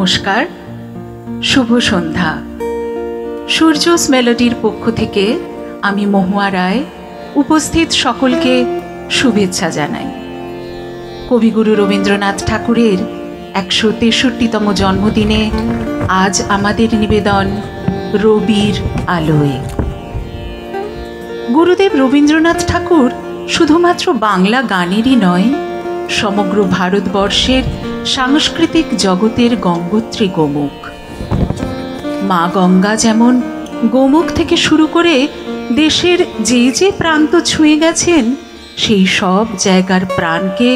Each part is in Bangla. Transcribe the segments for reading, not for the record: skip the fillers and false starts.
নমস্কার, শুভ সন্ধ্যা। সূর্যস মেলোডির পক্ষ থেকে আমি মহুয়া রায় উপস্থিত সকলকে শুভেচ্ছা জানাই। কবিগুরু রবীন্দ্রনাথ ঠাকুরের ১৬৩তম জন্মদিনে আজ আমাদের নিবেদন রবির আলোয়। গুরুদেব রবীন্দ্রনাথ ঠাকুর শুধুমাত্র বাংলা গানেরই নয়, সমগ্র ভারতবর্ষের সাংস্কৃতিক জগতের গঙ্গোত্রী গোমুখ। মা গঙ্গা যেমন গোমুখ থেকে শুরু করে দেশের যে যে প্রান্ত ছুঁয়ে গেছেন, সেই সব জায়গার প্রাণকে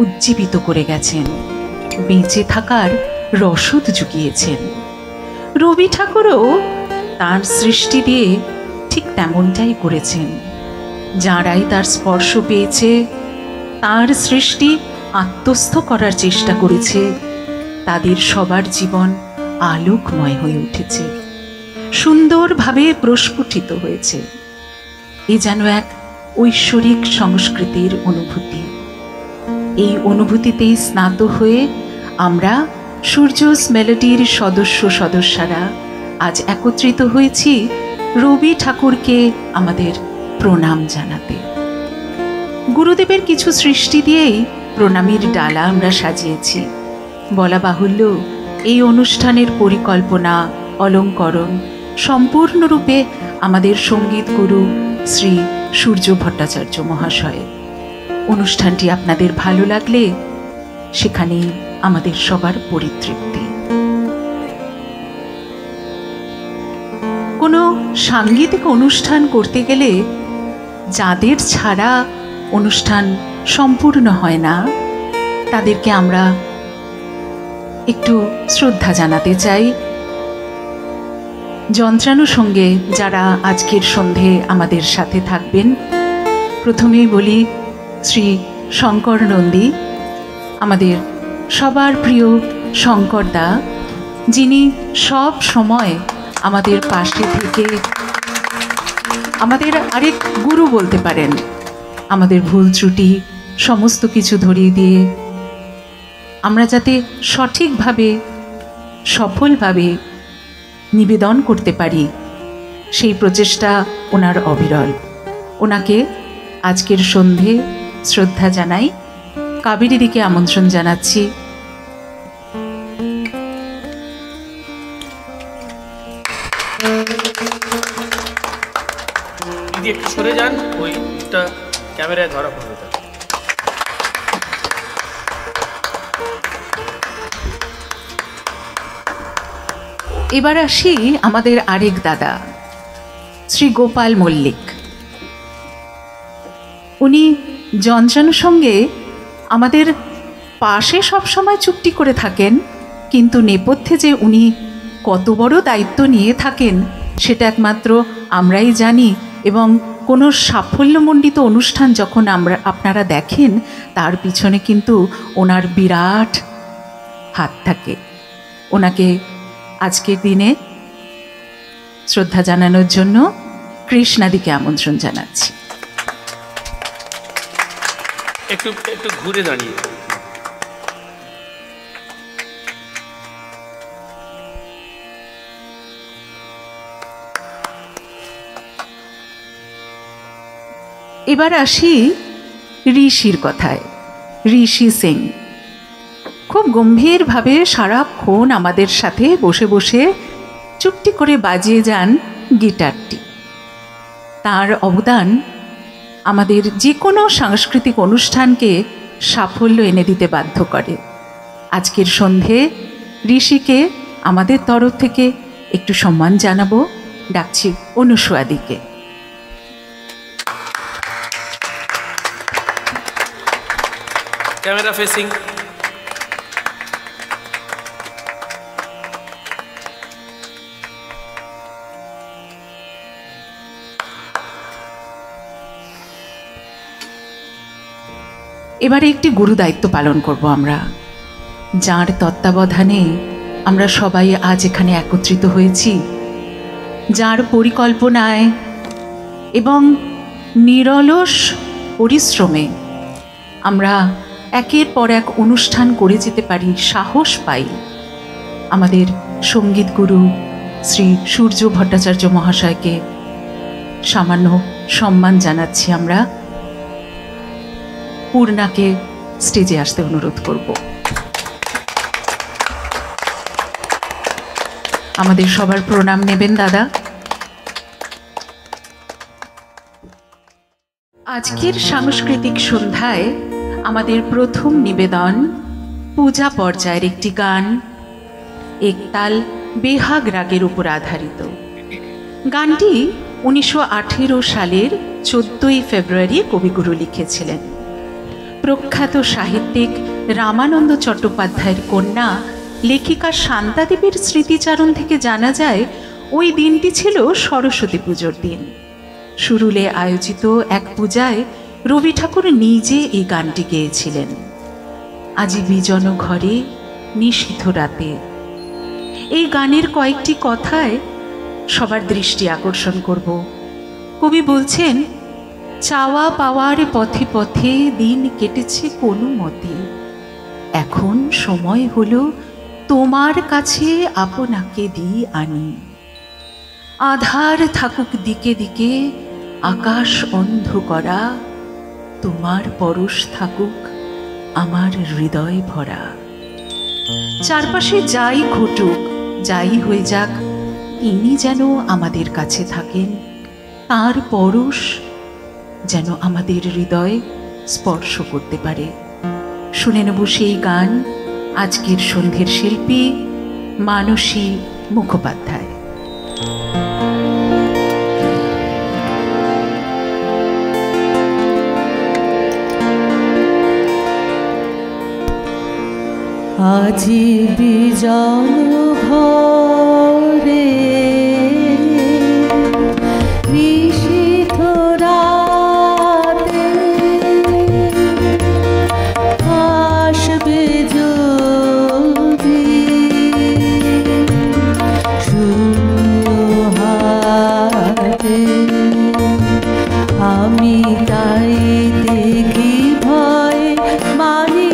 উজ্জীবিত করে গেছেন, বেঁচে থাকার রসদ জুগিয়েছেন। রবি ঠাকুরও তাঁর সৃষ্টি দিয়ে ঠিক তেমনটাই করেছেন। যাঁরাই তার স্পর্শ পেয়েছে, তাঁর সৃষ্টি আত্মস্থ করার চেষ্টা করেছে, তাদের সবার জীবন আলোকময় হয়ে উঠেছে, সুন্দরভাবে প্রস্ফুটিত হয়েছে। এ যেন এক ঐশ্বরিক সংস্কৃতির অনুভূতি। এই অনুভূতিতেই স্নাত হয়ে আমরা সূর্যস মেলোডির সদস্যরা আজ একত্রিত হয়েছি রবি ঠাকুরকে আমাদের প্রণাম জানাতে। গুরুদেবের কিছু সৃষ্টি দিয়েই প্রণামীর ডালা আমরা সাজিয়েছি। বলা বাহুল্য, এই অনুষ্ঠানের পরিকল্পনা, অলঙ্করণ সম্পূর্ণরূপে আমাদের সঙ্গীত গুরু শ্রী সূর্য ভট্টাচার্য মহাশয়। অনুষ্ঠানটি আপনাদের ভালো লাগলে সেখানেই আমাদের সবার পরিতৃপ্তি। কোনো সাংগীতিক অনুষ্ঠান করতে গেলে যাদের ছাড়া অনুষ্ঠান সম্পূর্ণ হয় না, তাদেরকে আমরা একটু শ্রদ্ধা জানাতে চাই। যন্ত্রানুষঙ্গে যারা আজকের সন্ধে আমাদের সাথে থাকবেন, প্রথমেই বলি শ্রী শঙ্কর নন্দী, আমাদের সবার প্রিয় শঙ্করদা, যিনি সব সময় আমাদের পাশে থেকে আমাদের আরেক গুরু বলতে পারেন, আমাদের ভুল ত্রুটি সমস্ত কিছু ধরিয়ে দিয়ে আমরা যাতে সঠিকভাবে সফলভাবে নিবেদন করতে পারি, সেই প্রচেষ্টা ওনার অবিরল। ওনাকে আজকের সন্ধে শ্রদ্ধা জানাই। কাবেরী দিকে আমন্ত্রণ জানাচ্ছি। দিদি একটু সরে যান, ওইটা ক্যামেরায় ধরা পড়বে। এবার আসি আমাদের আরেক দাদা শ্রী গোপাল মল্লিক। উনি যন্ত্রানুষঙ্গে আমাদের পাশে সবসময় চুপটি করে থাকেন, কিন্তু নেপথ্যে যে উনি কত বড় দায়িত্ব নিয়ে থাকেন সেটা একমাত্র আমরাই জানি। এবং কোনো সাফল্যমণ্ডিত অনুষ্ঠান যখন আপনারা দেখেন, তার পিছনে কিন্তু ওনার বিরাট হাত থাকে। ওনাকে আজকের দিনে শ্রদ্ধা জানানোর জন্য কৃষ্ণাদিকে আমন্ত্রণ জানাচ্ছি। একটু ঘুরে দাঁড়িয়ে। এবার আসি ঋষির কথায়। ঋষি সিং খুব গম্ভীরভাবে সারাক্ষণ আমাদের সাথে বসে বসে চুপটি করে বাজিয়ে যান গিটারটি। তার অবদান আমাদের যে কোনো সাংস্কৃতিক অনুষ্ঠানকে সাফল্য এনে দিতে বাধ্য করে। আজকের সন্ধে ঋষিকে আমাদের তরফ থেকে একটু সম্মান জানাবো। ডাকছি অনুসুয়াদিকে। Camera facing. এবারে একটি গুরু দায়িত্ব পালন করব আমরা, যার তত্ত্বাবধানে আমরা সবাই আজ এখানে একত্রিত হয়েছি, যার পরিকল্পনায় এবং নিরলস পরিশ্রমে আমরা একের পর এক অনুষ্ঠান করে যেতে পারি, সাহস পাই। আমাদের সঙ্গীত গুরু শ্রী সূর্য ভট্টাচার্য মহাশয়কে সামান্য সম্মান জানাচ্ছি। আমরা পূর্ণাকে স্টেজে আসতে অনুরোধ করব। আমাদের সবার প্রণাম নেবেন দাদা। আজকের সাংস্কৃতিক সন্ধ্যায় আমাদের প্রথম নিবেদন পূজা পর্যায়ের একটি গান, একতাল বেহাগ রাগের উপর আধারিত। গানটি 1918 সালের 14 ফেব্রুয়ারি কবিগুরু লিখেছিলেন। প্রখ্যাত সাহিত্যিক রামানন্দ চট্টোপাধ্যায়ের কন্যা লেখিকা শান্তাদেবীর স্মৃতিচারণ থেকে জানা যায় ওই দিনটি ছিল সরস্বতী পুজোর দিন। সুরুলে আয়োজিত এক পূজায় রবি ঠাকুর নিজে এই গানটি গেয়েছিলেন। আজি বিজন ঘরে নিশীথ রাতে। এই গানের কয়েকটি কথায় সবার দৃষ্টি আকর্ষণ করব। কবি বলছেন, চাওয়া পাওয়ার পথে পথে দিন কেটেছে কোনো মতে, এখন সময় হলো তোমার কাছে আপনাকে দিয়ে আনি। আধার থাকুক দিকে দিকে আকাশ অন্ধ করা, তোমার পরশ থাকুক আমার হৃদয় ভরা। চারপাশে যাই ঘটুক, যাই হয়ে যাক, তিনি যেন আমাদের কাছে থাকেন, তার পরশ যেন আমাদের হৃদয় স্পর্শ করতে পারে। শুনে নেব সেই গান আজকের সন্ধ্যের শিল্পী মানসী মুখোপাধ্যায়। আজি বিজন ঘরে নিশীথ রাতে, আসবে যদি শূন্য হাতে, আমি তাই দেখি ভয় মানি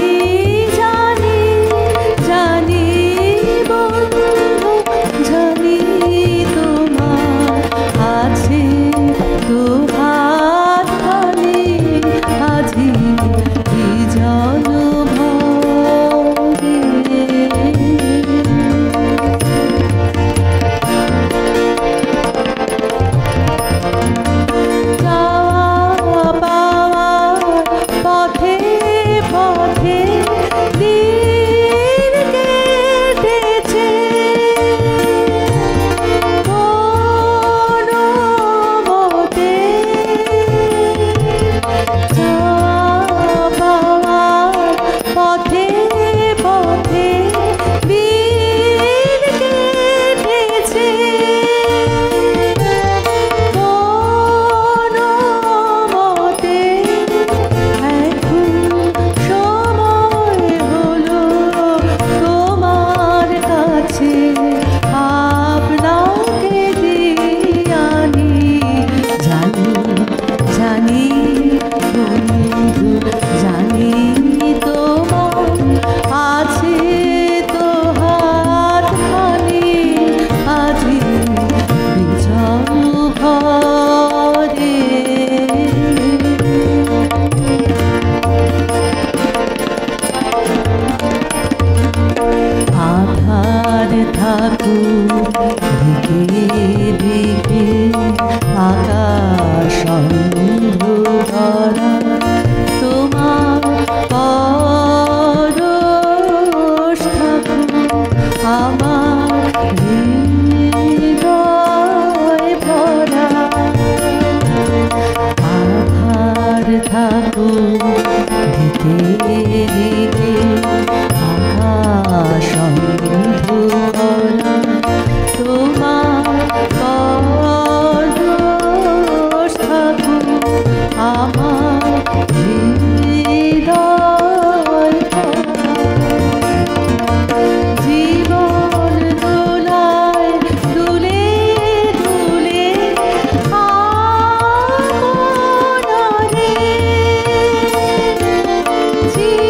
जी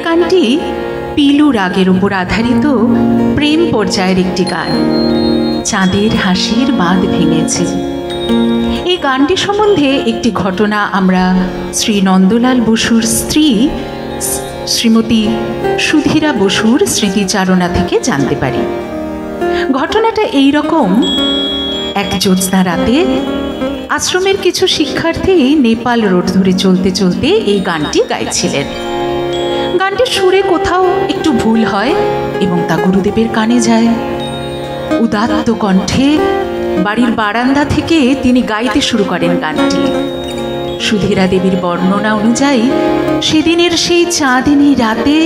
গানটি পিলু রাগের উপর আধারিত প্রেম পর্যায়ের একটি গান। চাঁদের হাসির বাঁধ ভেঙেছে। এই গানটি সম্বন্ধে একটি ঘটনা আমরা শ্রী নন্দলাল বসুর স্ত্রী শ্রীমতী সুধীরা বসুর স্মৃতিচারণা থেকে জানতে পারি। ঘটনাটা এই রকম। এক জ্যোৎস্না রাতে আশ্রমের কিছু শিক্ষার্থী নেপাল রোড ধরে চলতে চলতে এই গানটি গাইছিলেন। গানটির সুরে কোথাও একটু ভুল হয় এবং তা গুরুদেবের কানে যায়। উদাত্ত কণ্ঠে বাড়ির বারান্দা থেকে তিনি গাইতে শুরু করেন গানটি। সুধীরা দেবীর বর্ণনা অনুযায়ী সেদিনের সেই চাঁদিনী রাতে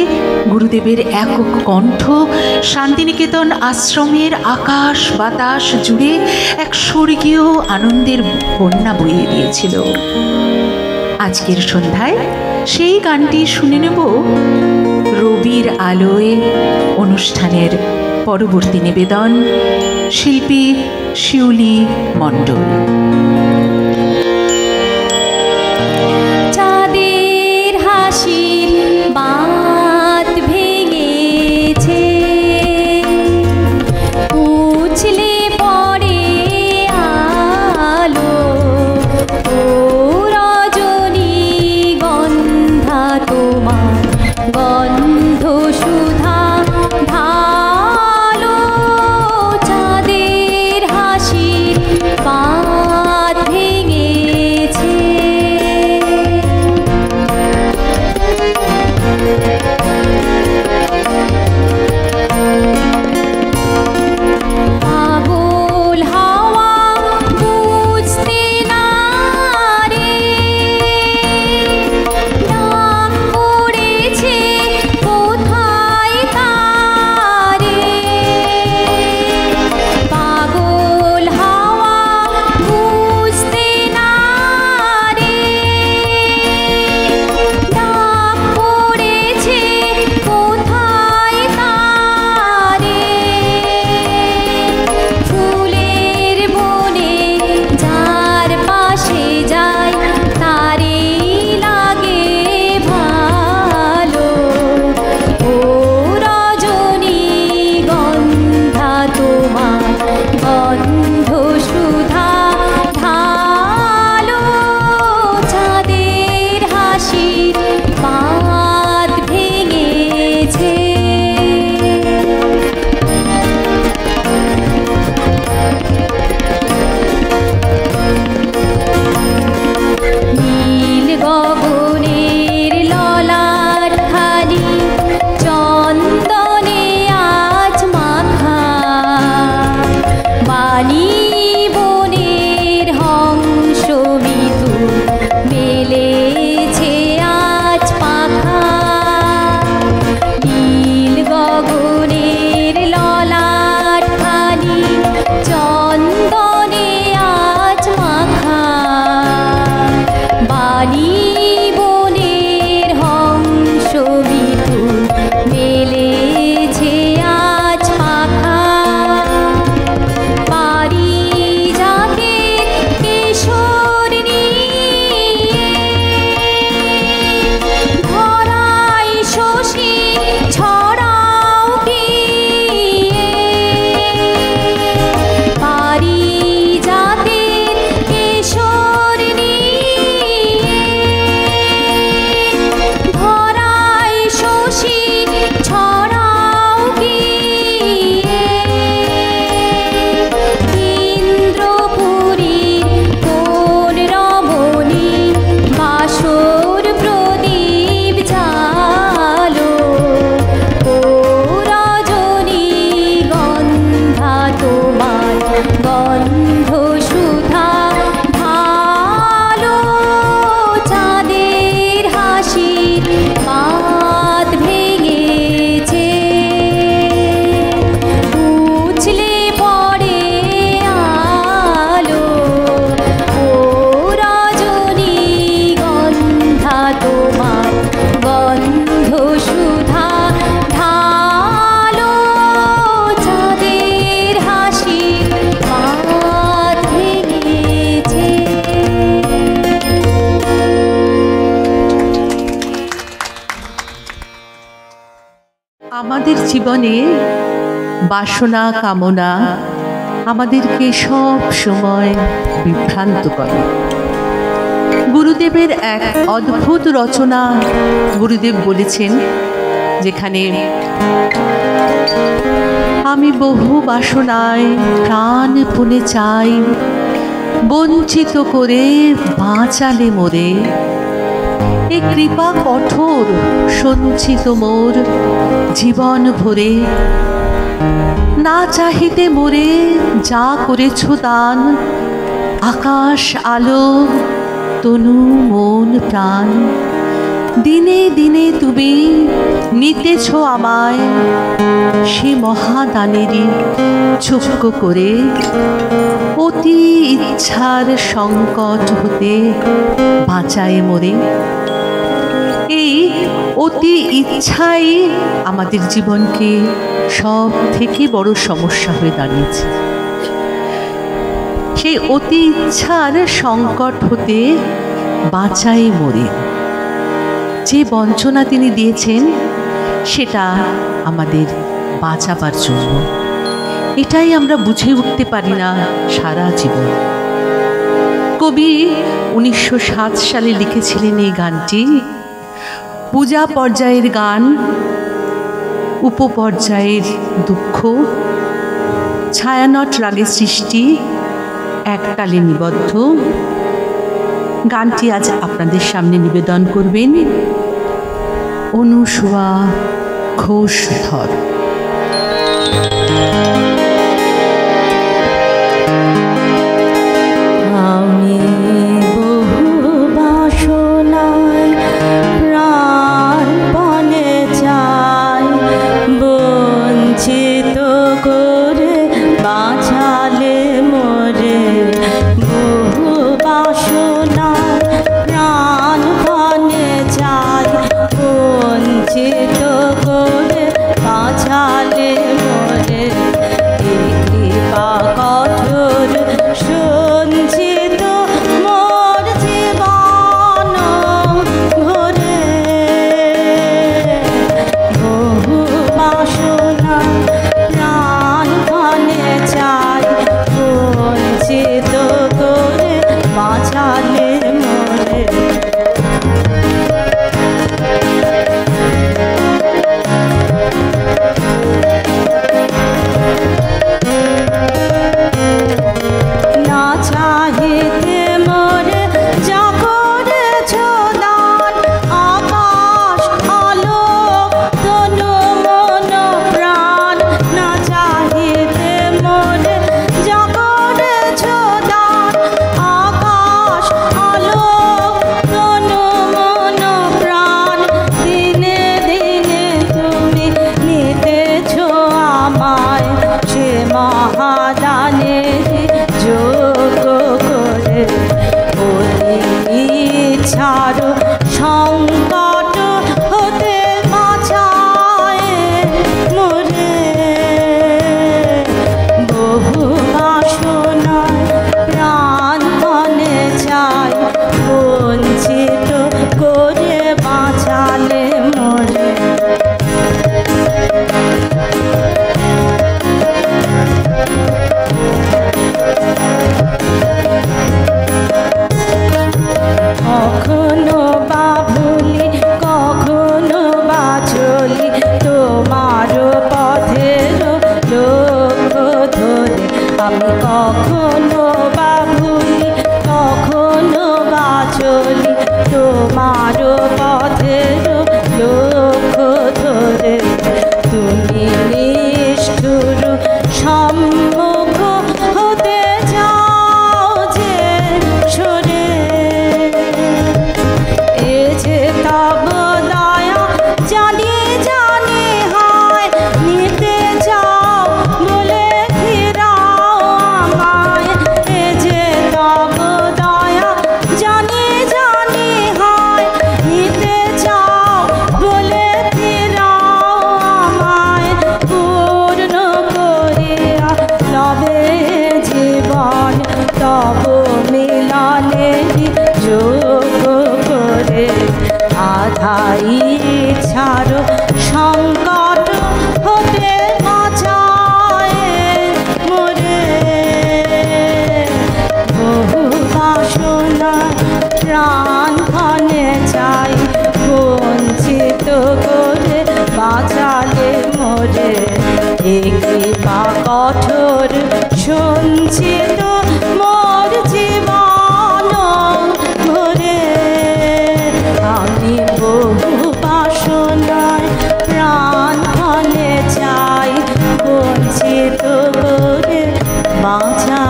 গুরুদেবের একক কণ্ঠ শান্তিনিকেতন আশ্রমের আকাশ বাতাস জুড়ে এক স্বর্গীয় আনন্দের বন্যা বইয়ে দিয়েছিল। আজকের সন্ধ্যায় সেই গানটি শুনে নেব রবির আলোয় অনুষ্ঠানের পরবর্তী নিবেদন শিল্পী শিউলি মণ্ডল। চাঁদের হাসির বাঁধ ভেঙেছে, উছলে পড়ে আলো, ও রজনী গন্ধা তোমার গন্ধ সুধা ঢালো। চাঁদের হাসির বাঁধ জীবনে বাসনা কামনা আমাদেরকে সব সময় বিভ্রান্ত করে। গুরুদেবের এক অদ্ভুত রচনা গুরুদেব বলেছেন, যেখানে আমি বহু বাসনায় প্রাণপণে চাই, বঞ্চিত করে বাঁচালে মোরে, এ কৃপা কঠোর সঞ্চিত মোর জীবন ভরে, না চাহিতে মোরে যা করেছ দান, আকাশ আলো তনু মন প্রাণ, দিনে দিনে তুমি নিতেছ আমায়, সে মহাদানেরই চুক্ক করে, অতি ইচ্ছার সংকট হতে বাঁচায় মোরে। এই অতি ইচ্ছাই আমাদের জীবনকে সব থেকে বড় সমস্যা হয়ে দাঁড়িয়েছে। সেই অতি ইচ্ছার সংকট হতে বাঁচায় মোরে। যে বঞ্চনা তিনি দিয়েছেন সেটা আমাদের বাঁচাবার জন্য। এটাই আমরা বুঝে উঠতে পারি না সারা জীবন। কবি 1907 সালে লিখেছিলেন এই গানটি। পূজা পর্যায়ের গান, উপপর্যায়ের দুঃখ, ছায়ানট রাগের সৃষ্টি, একতালে নিবদ্ধ। গানটি আজ আপনাদের সামনে নিবেদন করবেন অনুসুয়া ঘোষধর। আমি বহু বাসনায় প্রাণপণে চাই, বঞ্চিত করে বাঁচালে মোরে। বহু বাসনায় প্রাণপণে চাই, বঞ্চিত করে বাঁচালে মোরে। এই কৃপা কঠোর সঞ্চিত মোর জীবন ভরে। বহু বাসনা প্রাণপণে চাই, বঞ্চিত করে বাঁচালে মোরে। না চাহিতে মোরে যা করেছ দান, আকাশ আলো তনু মন প্রাণ। না চাহিতে মোরে যা করেছ দান, আকাশ আলো তনু মন প্রাণ। দিনে দিনে তুমি নিতেছ আমায়, সে মহাদানের যোগ্য করে। অতি ইচ্ছার সংকট হতে বাঁচায় মোরে। বহু বাসনায় প্রাণপণে চাই, বঞ্চিত করে বাঁচালে মোরে। কখনো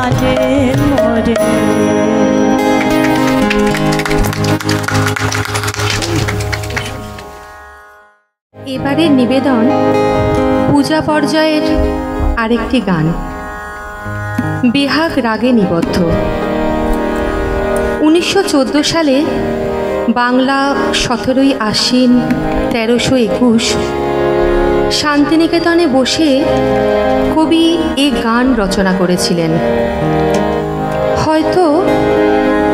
বাঁচালে মোরে। এবারের নিবেদন পূজা পর্যায়ের আরেকটি গান, বেহাগ রাগে নিবদ্ধ। 1914 সালে বাংলা 17ই আশ্বিন 1321 শান্তিনিকেতনে বসে কবি এ গান রচনা করেছিলেন। হয়তো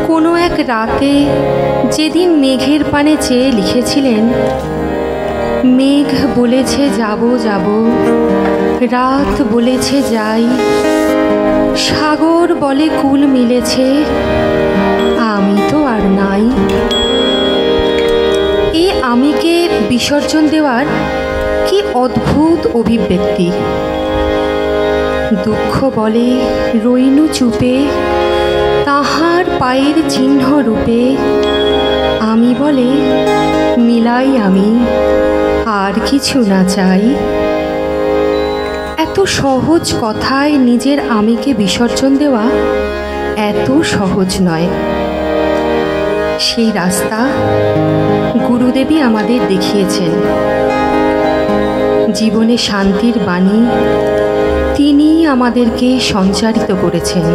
কোনো এক রাতে যেদিন মেঘের পানে চেয়ে লিখেছিলেন, মেঘ বলেছে যাব যাব, রাত বলেছে যাই, সাগর বলে কুল মিলেছে, আমি তো আর নাই। এই আমিকে বিসর্জন দেওয়ার কি অদ্ভুত অভিব্যক্তি। দুঃখ বলে রইনু চুপে, তাহার পায়ের চিহ্ন রূপে, আমি বলে মিলাই আমি, আর কিছু না চাই। এত সহজ কথায় নিজের আমিকে বিসর্জন দেওয়া এত সহজ নয়। সেই রাস্তা গুরুদেবী আমাদের দেখিয়েছেন। জীবনে শান্তির বাণী তিনি আমাদেরকে সঞ্চারিত করেছেন।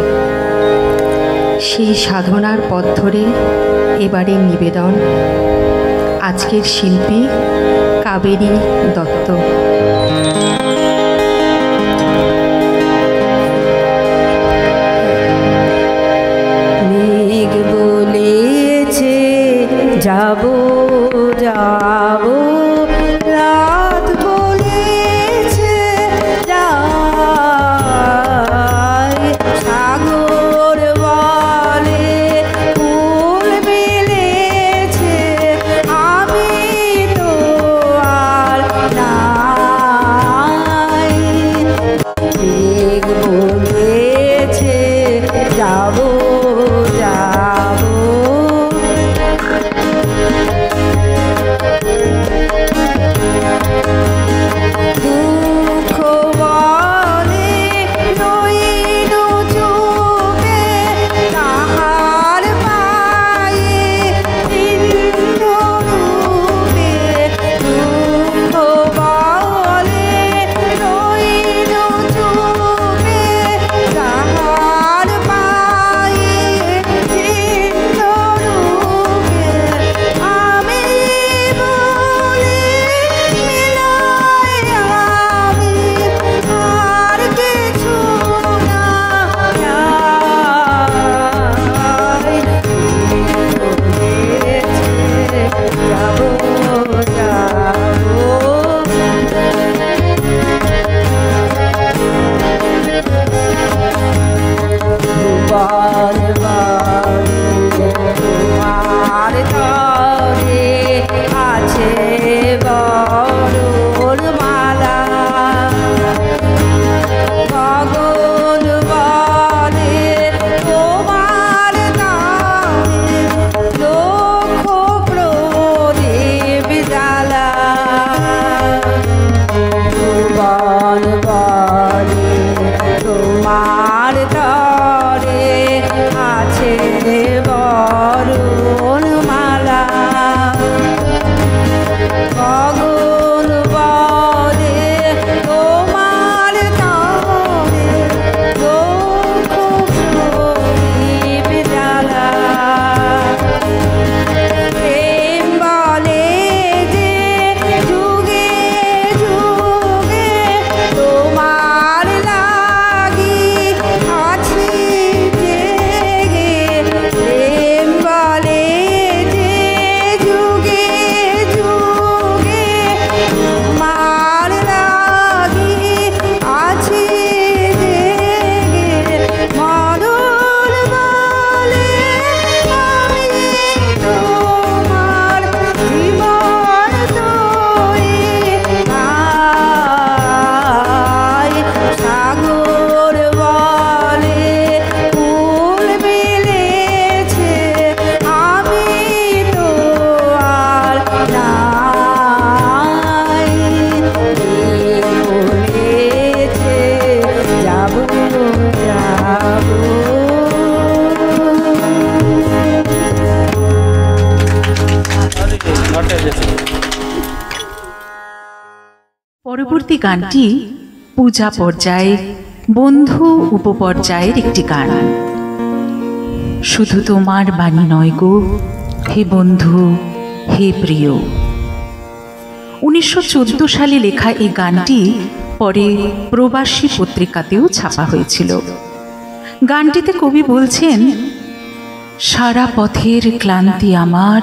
সেই সাধনার পথ ধরে এবারের নিবেদন আজকের শিল্পী কাবেরী দত্ত। মেঘ বলেছে যাব যাব, রাত বলেছে যাই, সাগর বলে ফুল মিলেছে, আমি তো আর নাই। মেঘ বলেছে যাব যাব, দুঃখ বলে রইনু চুপে, তাহার পায়ে চিহ্ন রূপে, দুঃখ বলে রইনু চুপে, তাহার পায়ে চিহ্ন রূপে, আমি বলে মিলাই আমি, আর কিছু না চাই। বলেছে যাব যাব, ভুবন বাড়ি তোমার ঘরে আছে বরুণ মালা, গগন বলে তোমার নামে লক্ষ প্রদীপ জ্বালা, ভুবন বলে তোমার ঘরে পরবর্তী গানটি পূজা পর্যায়ে বন্ধু উপপর্যায়ের একটি গান। শুধু তোমার বাণী নয় গো হে বন্ধু হে প্রিয়। 1914 সালে লেখা এই গানটি পরে প্রবাসী পত্রিকাতেও ছাপা হয়েছিল। গানটিতে কবি বলছেন, সারা পথের ক্লান্তি আমার,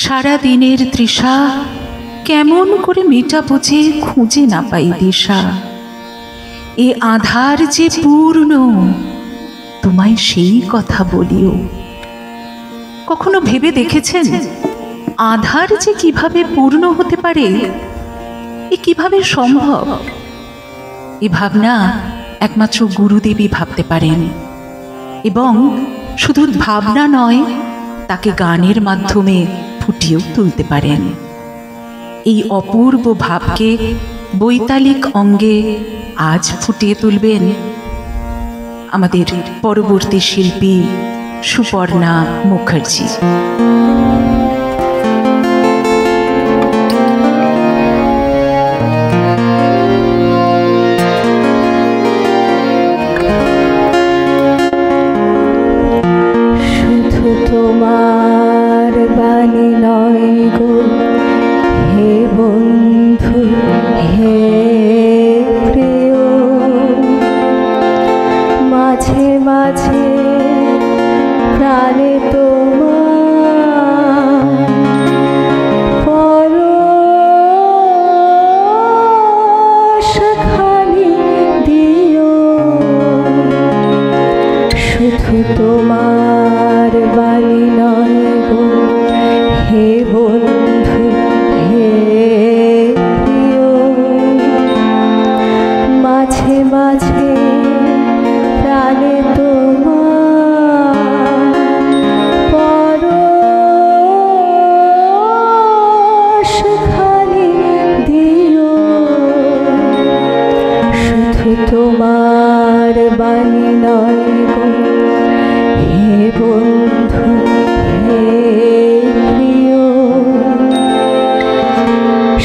সারা দিনের তৃষা, কেমন করে মেটাবো যে খুঁজে না পাই দিশা। এ আধার যে পূর্ণ, তোমায় সেই কথা বলিও। কখনো ভেবে দেখেছেন আধার যে কিভাবে পূর্ণ হতে পারে? এ কিভাবে সম্ভব? এ ভাবনা একমাত্র গুরুদেবী ভাবতে পারেন, এবং শুধু ভাবনা নয়, তাকে গানের মাধ্যমে ফুটিয়েও তুলতে পারেন। এই অপূর্ব ভাবকে বৈতালিক অঙ্গে আজ ফুটিয়ে তুলবেন আমাদের পরবর্তী শিল্পী সুপর্ণা মুখার্জি। শুধু তোমার বাণী নয় গো হে বন্ধু হে প্রিয়, মাঝে মাঝে প্রাণে তোমার পরশখানি দিও। শুধু তোমার বাণী নয় গো হে বন্ধু হে প্রিয়, মাঝে মাঝে প্রাণে তোমার পরশখানি দিও। শুধু তোমার বাণী নয় গো হে বন্ধু হে প্রিয়,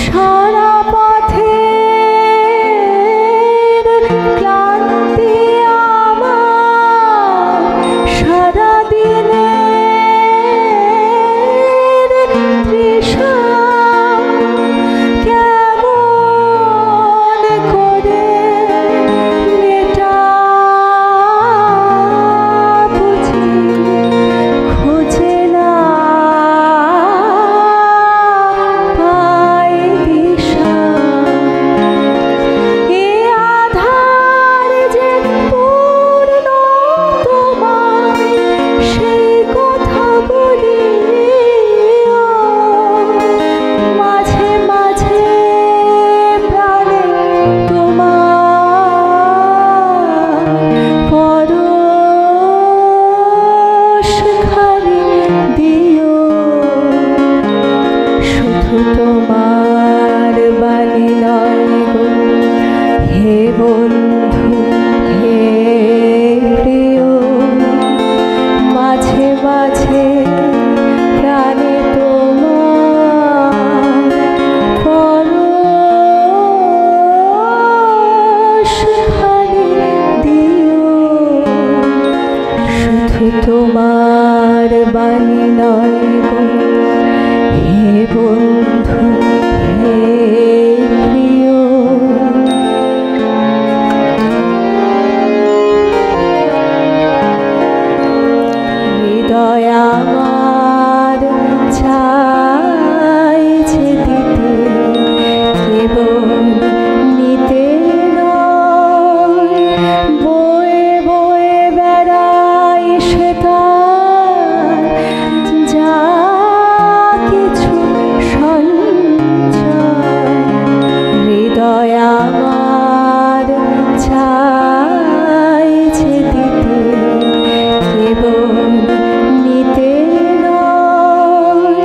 সারা পথের ক্লান্তি আমার, সারা দিনের তৃষা, কেমন করে মেটাবো যে খুঁজে না পাই দিশা। এ আধার যে পূর্ণ, তোমায় সেই কথা বলিও। মাঝে মাঝে প্রাণে তোমার পরশখানি দিও। শুধু তোমার বাণী নয় গো হে বন্ধু হে প্রিয়, মাঝে মাঝে প্রাণে তোমার পরশখানি দিও। শুধু তোমার বাণী নয় গো হে বন্ধু হে প্রিয়। হৃদয় আমার চাইছে দিতে, কেবল নিতে নয়। বয়ে বয়ে বেড়াই সে তার যা কিছু সঞ্চয়। হৃদয় আমার চাইছে দিতে, কেবল নিতে নয়।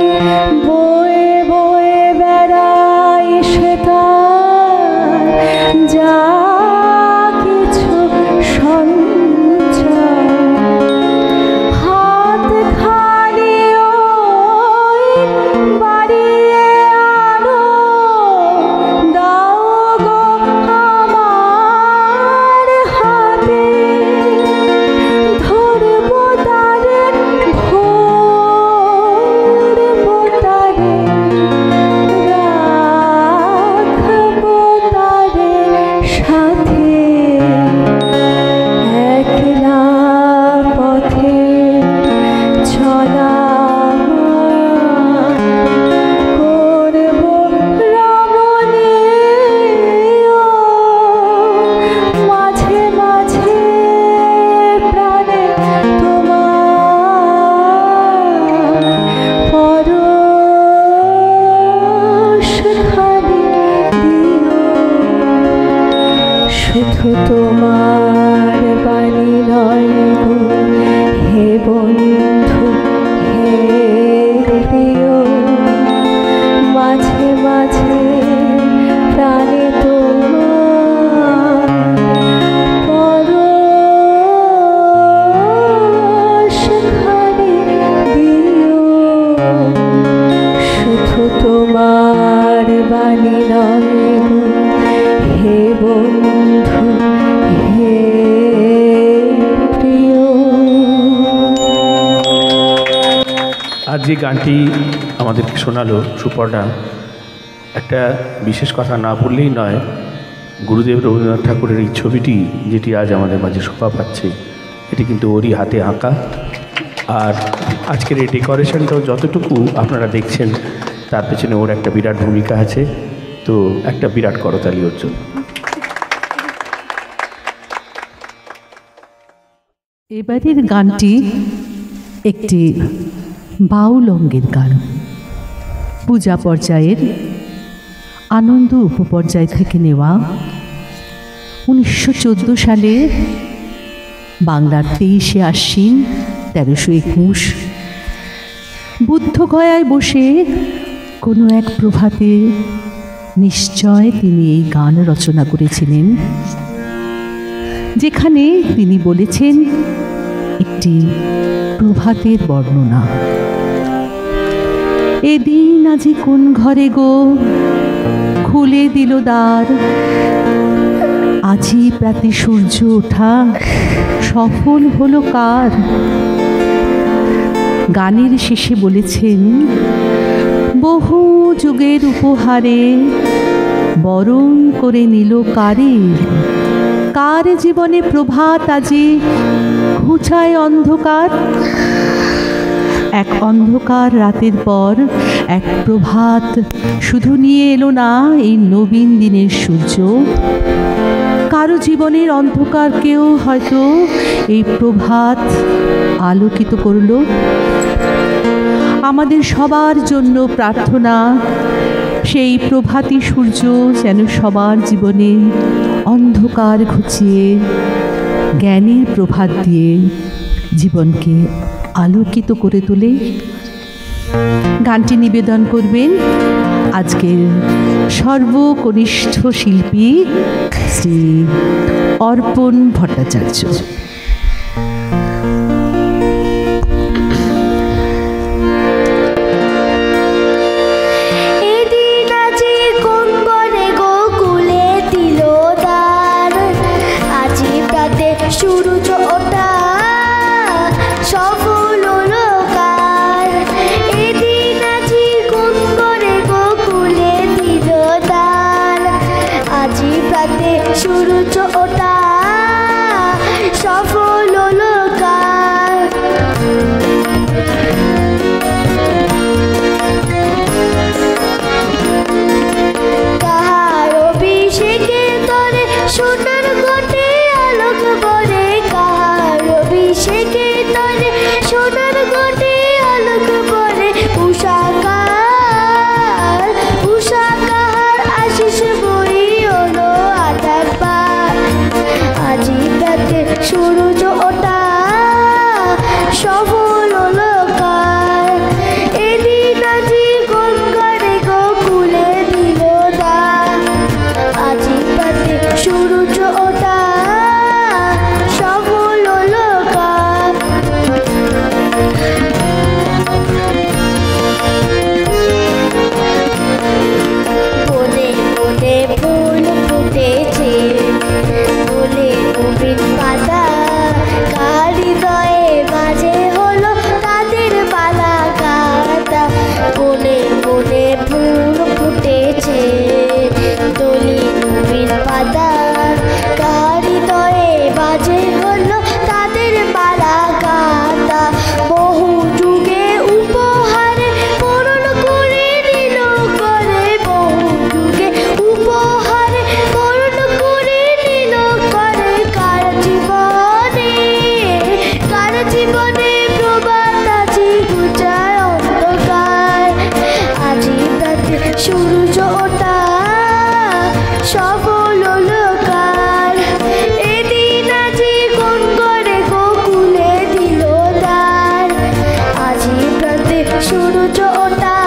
আজ যে গানটি আমাদেরকে শোনালো সুপর্ণা, একটা বিশেষ কথা না বললেই নয়। গুরুদেব রবীন্দ্রনাথ ঠাকুরের এই ছবিটি যেটি আজ আমাদের মাঝে শোভা পাচ্ছে, এটি কিন্তু ওরই হাতে আঁকা। আর আজকের এই ডেকোরেশনটাও যতটুকু আপনারা দেখছেন, তার পেছনে ওর একটা বিরাট ভূমিকা আছে। তো একটা বিরাট করতালি ওর জন্য। এবারের গানটি একটি বাউল অঙ্গের গান, পূজা পর্যায়ের আনন্দ উপপর্যায় থেকে নেওয়া। 1914 সালে বাংলার 23শে আশ্বিন 1321 বুদ্ধগয়ায় বসে কোনো এক প্রভাতে নিশ্চয় তিনি এই গান রচনা করেছিলেন, যেখানে তিনি বলেছেন একটি প্রভাতের বর্ণনা। এদিন আজি কোন ঘরে গো খুলে দিল দ্বার, আজি প্রাতে সূর্য ওঠা সফল হলো কার। গানের শেষে বলেছেন বহু যুগের উপহারে বরণ করে নিল কারে, কার জীবনে প্রভাত আজি ঘুচায় অন্ধকার। এক অন্ধকার রাতের পর এক প্রভাত শুধু নিয়ে এলো না এই নবীন দিনের সূর্য, কারো জীবনের অন্ধকারকেও হয়তো এই প্রভাত আলোকিত করল। আমাদের সবার জন্য প্রার্থনা, সেই প্রভাতী সূর্য যেন সবার জীবনে অন্ধকার ঘুচিয়ে জ্ঞানের প্রভাত দিয়ে জীবনকে আলোকিত করে তোলে। গানটি নিবেদন করবেন আজকের সর্বকনিষ্ঠ শিল্পী শ্রী অর্পণ ভট্টাচার্য। সূর্য ওঠা সফল হলো কার, এদিন আজি কোন করে গোকুলে দিল দ্বার, আজি প্রাতে সূর্য ওঠা সফল হলো কার। কাহার অভিষেকে তরে সোনার ঘটে আলোক বরে, কাহার অভিষেকে তরে সোনার ঘটে আলোক বরে, উষা কাহার আশিস বই হলো আধার পার, আজি প্রাতে সূর্য ওঠা সফল হলো কার, এদিন আজি কোন ঘরে গোকুলে দিল দ্বার, আজি প্রাতে সূর্য ওঠা সফল হলো কার। বনে বনে ফুল ফুটেছে, বলে নবীন পাতা, কার হৃদয়ে মাঝে হলো তাদের মালা গাঁথা। বনে বনে ফুল ফুটেছে, দলি নবীন পাতা, কার হৃদয়ে মাঝে হলো তাদের মালা গাঁথা। বহু যুগে উপহারে পূরণ করে নিল করে, বহু যুগে উপহারে পূরণ করে নিল করে, কার জীবনে প্রভাত আজি ঘুচায় অন্ধকার, আজি প্রাতে সূর্য ওঠা সফল হলো কার, এদিন আজি কোন করে গোকুলে দিল দ্বার, আজি প্রাতে সূর্য ওঠা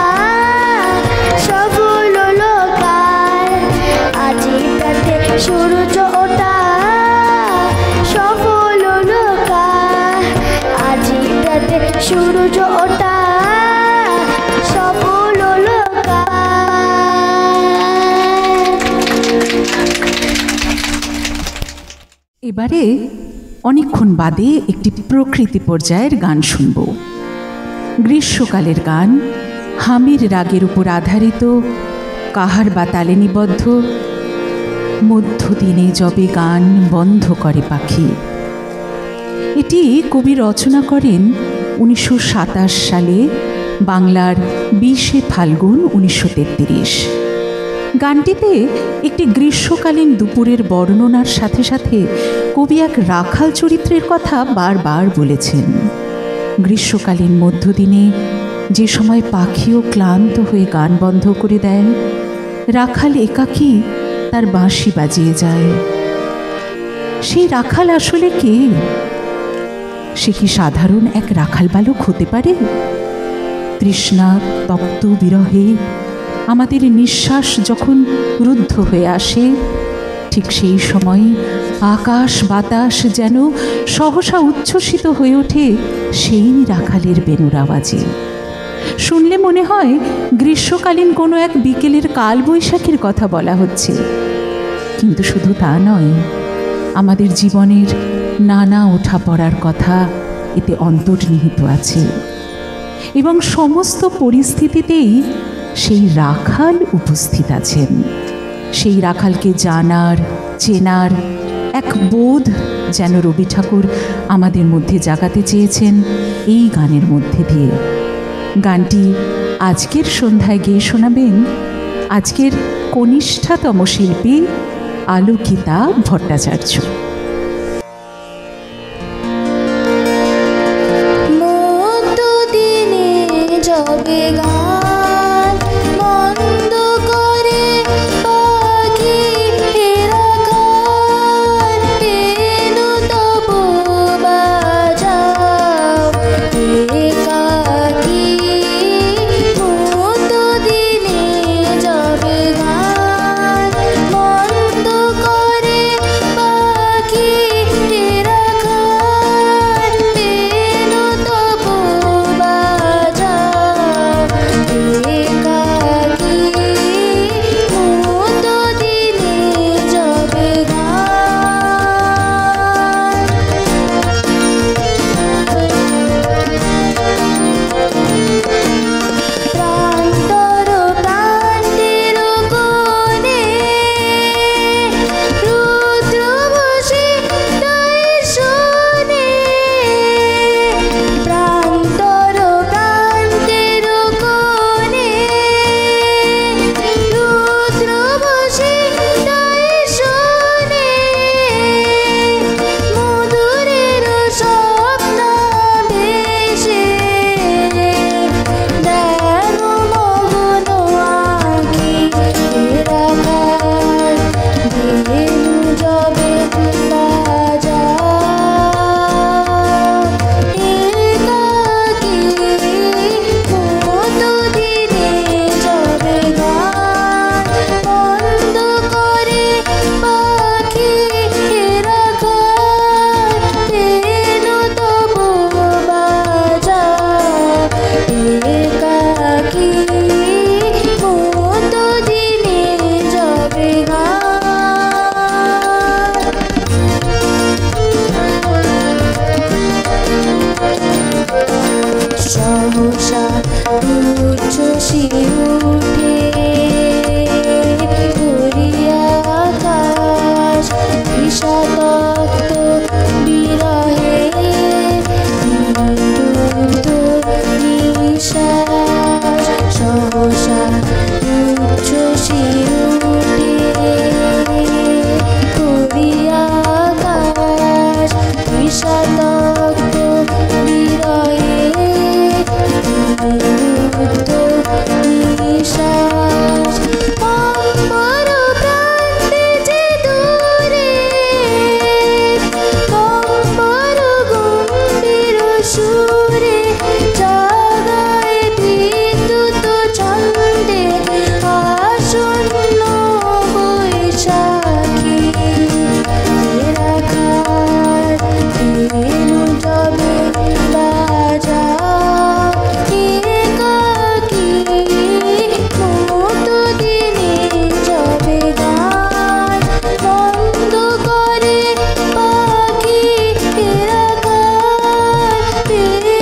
সফল হলো কার, আজি প্রাতে সূর্য ওঠা সফল হলো কার, আজি প্রাতে সূর্য ওঠা সফল হলো কার। এবারে অনেকক্ষণ বাদে একটি প্রকৃতি পর্যায়ের গান শুনব। গ্রীষ্মকালের গান, হামির রাগের উপর আধারিত, কাহার বা তালে নিবদ্ধ। মধ্যদিনে যবে গান বন্ধ করে পাখি। এটি কবি রচনা করেন 1927 সালে, বাংলার 20শে ফাল্গুন 1933। গানটিতে একটি গ্রীষ্মকালীন দুপুরের বর্ণনার সাথে সাথে কবি এক রাখাল চরিত্রের কথা বারবার বলেছেন। গ্রীষ্মকালীন মধ্যদিনে যে সময় পাখিও ক্লান্ত হয়ে গান বন্ধ করে দেয়, রাখাল একাকী তার বাঁশি বাজিয়ে যায়। সেই রাখাল আসলে কে? সে কি সাধারণ এক রাখাল বালক হতে পারে? তৃষ্ণা তপ্ত বিরহে আমাদের নিঃশ্বাস যখন রুদ্ধ হয়ে আসে, ঠিক সেই সময় আকাশ বাতাস যেন সহসা উচ্ছ্বসিত হয়ে ওঠে সেই রাখালের বেণুর আওয়াজে। শুনলে মনে হয় গ্রীষ্মকালীন কোনো এক বিকেলের কালবৈশাখীর কথা বলা হচ্ছে। কিন্তু শুধু তা নয়, আমাদের জীবনের নানা ওঠা পড়ার কথা এতে অন্তর্নিহিত আছে, এবং সমস্ত পরিস্থিতিতেই সেই রাখাল উপস্থিত আছেন। সেই রাখালকে জানার, চেনার এক বোধ যেন রবি ঠাকুর আমাদের মধ্যে জাগাতে চেয়েছেন এই গানের মধ্যে দিয়ে। গানটি আজকের সন্ধ্যায় গেয়ে শোনাবেন আজকের কনিষ্ঠাতম শিল্পী আলোকিতা ভট্টাচার্য। মধ্যদিনে যবে গান বন্ধ করে পাখি গান, বেণু তবু বাজাও একাকী। মধ্যদিনে যবে গান বন্ধ করে পাখি গান, বেণু তবু বাজাও একাকী। মধ্যদিনে যবে প্রান্তর প্রান্তের কোণে রুদ্র বসে তাই শোনে। প্রান্তর প্রান্তের কোণে রুদ্র বসে তাই শোনে। মধুরের স্বপ্ন ভেসে দেখো মগ্ন আঁখি রাখাল, বেণু যবে বাজাও একাকী। মধ্যদিনে যবে গান বন্ধ করে পাখি রাখাল, বেণু তবু বাজাও একাকী। মধ্যদিনে যবে সহসা উচ্ছ্বসি উঠে ঘুরিয়া আকাশ, বিষাদগ্ধ বিরহে নিরুদ্ধ নিঃশ্বাস। সহসা উচ্ছ্বসি উঠে ঘুরিয়া আকাশ, বিষাদগ্ধ বিরহে নিরুদ্ধ নিঃশ্বাস। অম্বর প্রান্তে যে দূরে কম্বর গম্ভীর সুরে জাগায় বিদ্যুৎ ছন্দে আসন্ন বৈশাখী। রাখাল, বেণু যবে বাজাও একাকী। মধ্যদিনে যবে গান বন্ধ করে পাখি রাখাল, বেণু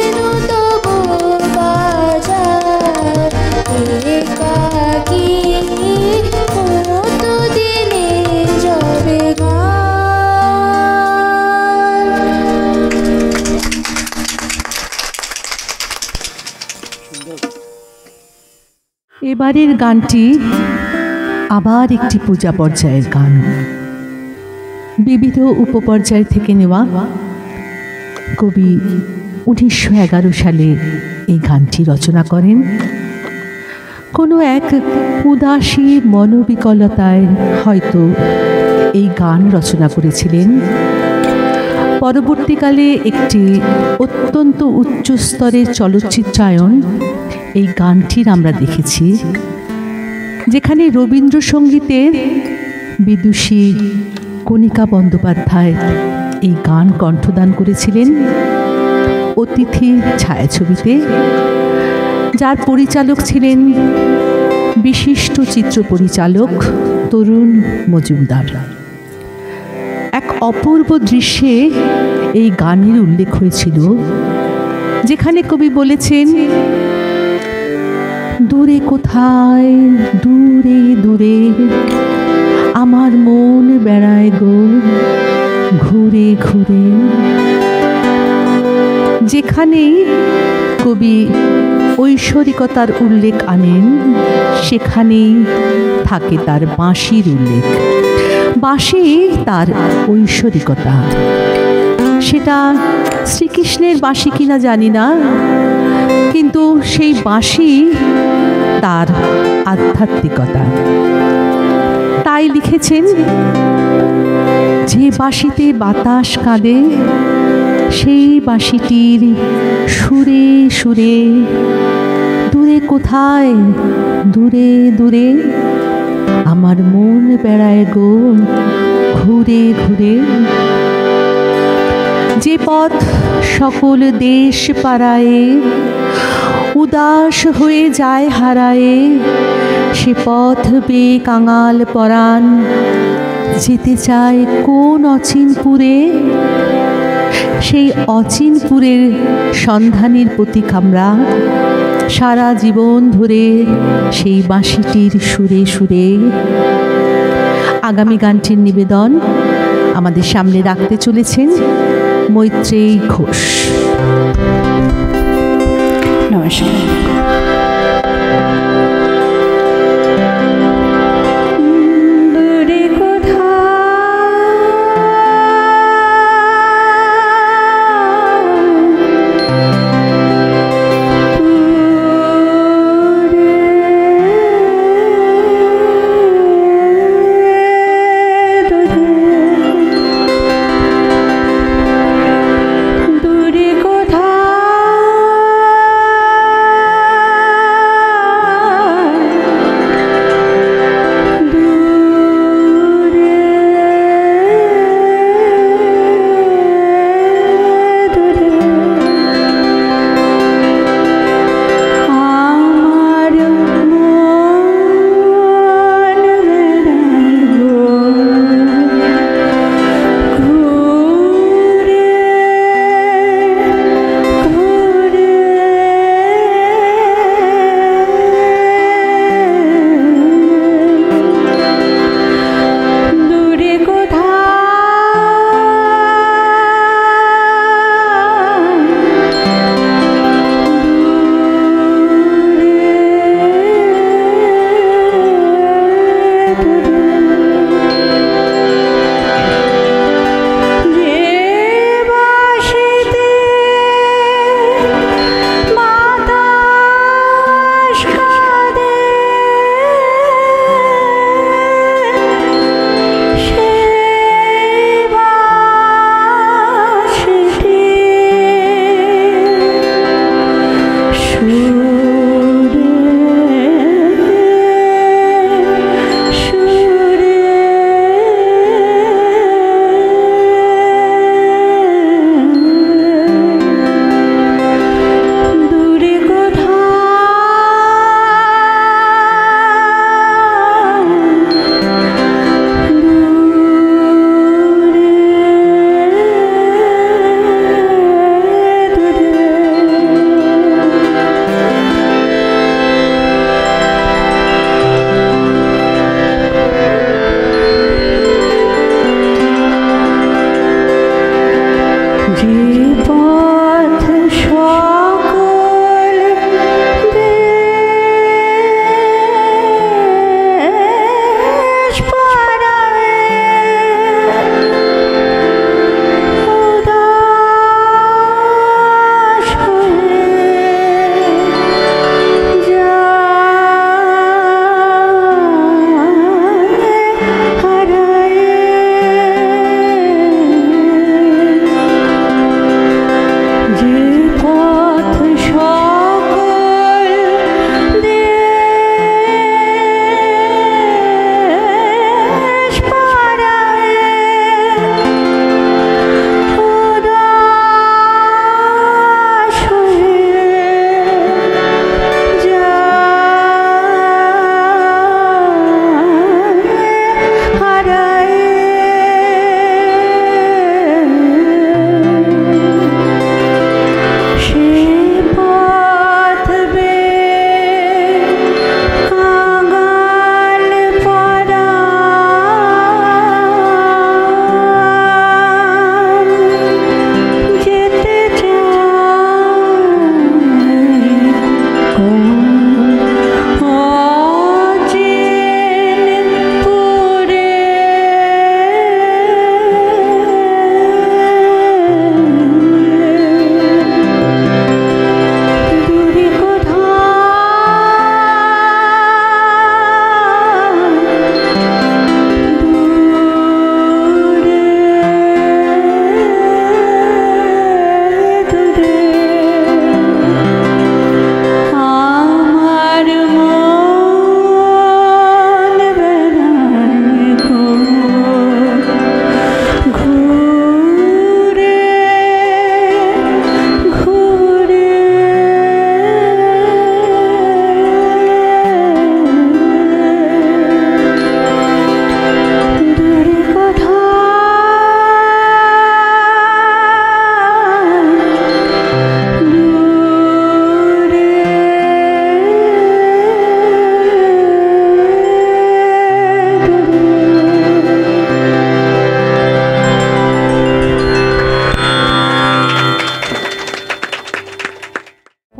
এবারের গানটি আবার একটি পূজা পর্যায়ের গান, বিবিধ উপপর্যায় থেকে নেওয়া। কবি 1911 সালে এই গানটি রচনা করেন। কোনো এক উদাসী মনোবিকলতায় হয়তো এই গান রচনা করেছিলেন। পরবর্তীকালে একটি অত্যন্ত উচ্চ স্তরের চলচ্চিত্রায়ন এই গানটির আমরা দেখেছি, যেখানে রবীন্দ্রসঙ্গীতের বিদুষী কণিকা বন্দ্যোপাধ্যায় এই গান কণ্ঠদান করেছিলেন অতিথি ছায়াছবিতে, যার পরিচালক ছিলেন বিশিষ্ট চিত্র পরিচালক তরুণ মজুমদার। এক অপূর্ব দৃশ্যে এই গানের উল্লেখ হয়েছিল, যেখানে কবি বলেছেন, দূরে কোথায় দূরে দূরে আমার মন বেড়ায় গো ঘুরে ঘুরে। যেখানেই কবি ঐশ্বরিকতার উল্লেখ আনেন, সেখানেই থাকে তার বাঁশির উল্লেখ। বাঁশি তার ঐশ্বরিকতা। সেটা শ্রীকৃষ্ণের বাঁশি কিনা জানি না, কিন্তু সেই বাঁশি তার আধ্যাত্মিকতা। তাই লিখেছেন, যে বাঁশিতে বাতাস কাঁদে সেই বাঁশিটির সুরে সুরে দূরে কোথায় দূরে দূরে আমার মন বেড়ায় গো ঘুরে ঘুরে। যে পথ সকল দেশ পাড়ায়ে উদাস হয়ে যায় হারায়ে, সে পথ বেয়ে কাঙাল পরাণ যেতে চায় কোন অচিনপুরে। সেই অচিনপুরের সন্ধানের প্রতীক আমরা সারা জীবন ধরে সেই বাঁশিটির সুরে সুরে। আগামী গানটির নিবেদন আমাদের সামনে রাখতে চলেছেন মৈত্রেয়ী ঘোষ। নমস্কার। দূরে কোথায়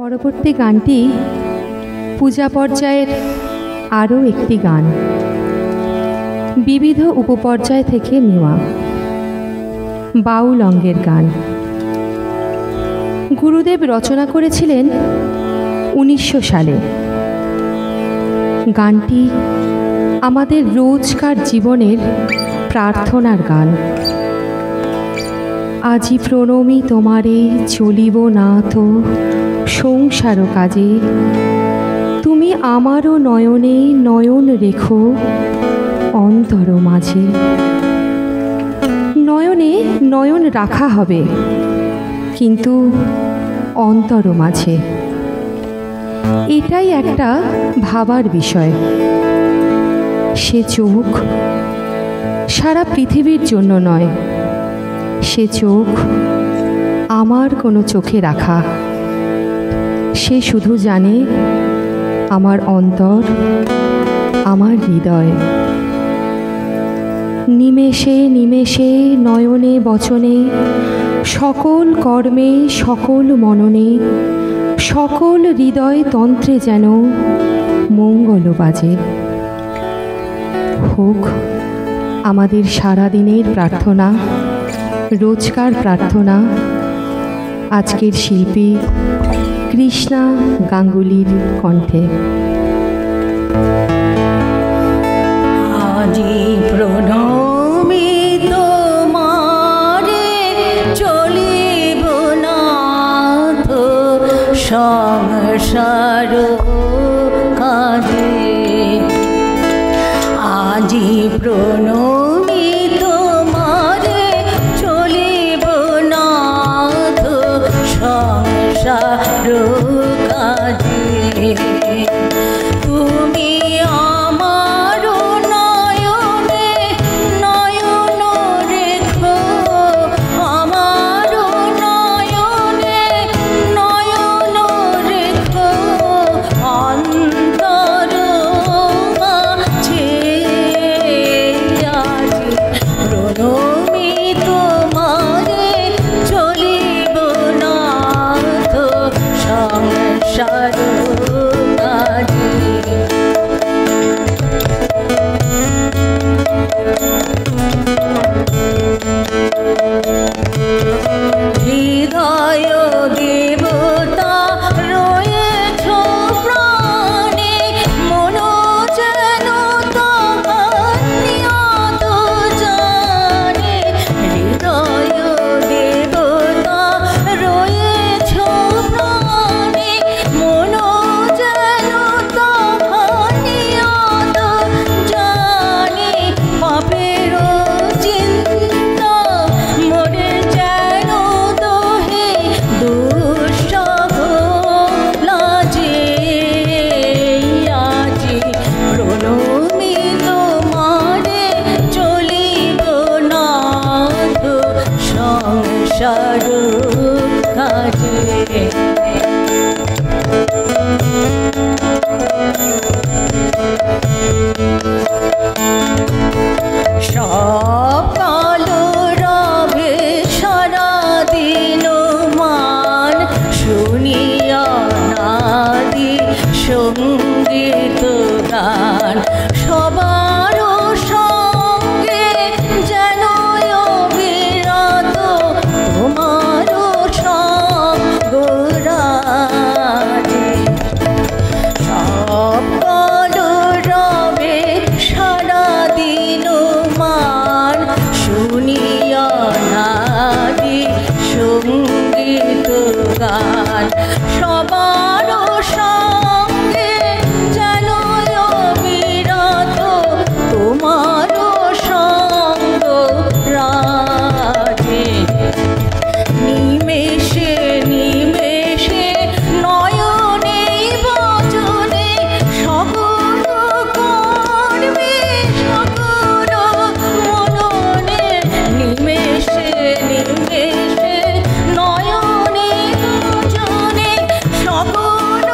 পরবর্তী গানটি পূজা পর্যায়ের আরও একটি গান, বিবিধ উপপর্যায় থেকে নেওয়া বাউল অঙ্গের গান। গুরুদেব রচনা করেছিলেন 1900 সালে। গানটি আমাদের রোজকার জীবনের প্রার্থনার গান। আজি প্রণমি তোমারে চলিব না তো সংসার কাজে, তুমি আমারও নয়নে নয়ন রেখো অন্তর মাঝে। নয়নে নয়ন রাখা হবে, কিন্তু অন্তর মাঝে। এটাই একটা ভাবার বিষয়। সে চোখ সারা পৃথিবীর জন্য নয়, সে চোখ আমার কোনো চোখে রাখা। সে শুধু জানে আমার অন্তর, আমার হৃদয়। নিমেষে নিমেষে নয়নে বচনে, সকল কর্মে সকল মননে, সকল হৃদয় তন্ত্রে যেন মঙ্গল বাজে। হোক আমাদের সারাদিনের প্রার্থনা, রোজকার প্রার্থনা আজকের শিল্পী কৃষ্ণা গাঙ্গুলির কণ্ঠে। আজি প্রণমি তোমারে চলিব নাথ সংসার কাজে। আজি প্রণমি তোমারে চলিব নাথ সংসার কাজে। তুমি আমার নয়নে নয়ন রেখো, আমার নয়নে নয়ন রেখো অন্তর মাঝে। আজি প্রণমি তোমারে চলিব নাথ সংসার কাজে। হৃদয় দেবতা রয়েছ প্রাণে, মন যেন তোমার নিয়ত জানে। হৃদয় দেবতা রয়েছ প্রাণে, মন যেন তোমার নিয়ত জানে। পাপের চিন্তা মোরে যেন দোহে দুঃসহ লাজে। আজি প্রণমি তোমারে চলিব নাথ সংসার কাজে। সকাল রবে সারাদিন মান, শুনিয়া নাদি সঙ্গীত গান। সবার সঙ্গে যেন অবিরত তোমার সঙ্গ রাজে। সকাল রবে সারাদিন মান, শুনিয়া নাদি সঙ্গীত গান। সবার সঙ্গে যেন অবিরত তোমার সঙ্গ রাজে। নিমেষে নিমেষে নয়নে বচনে, সকল কর্মে সকল মননে। নিমেষে নিমেষে নয়নে বচনে, সকল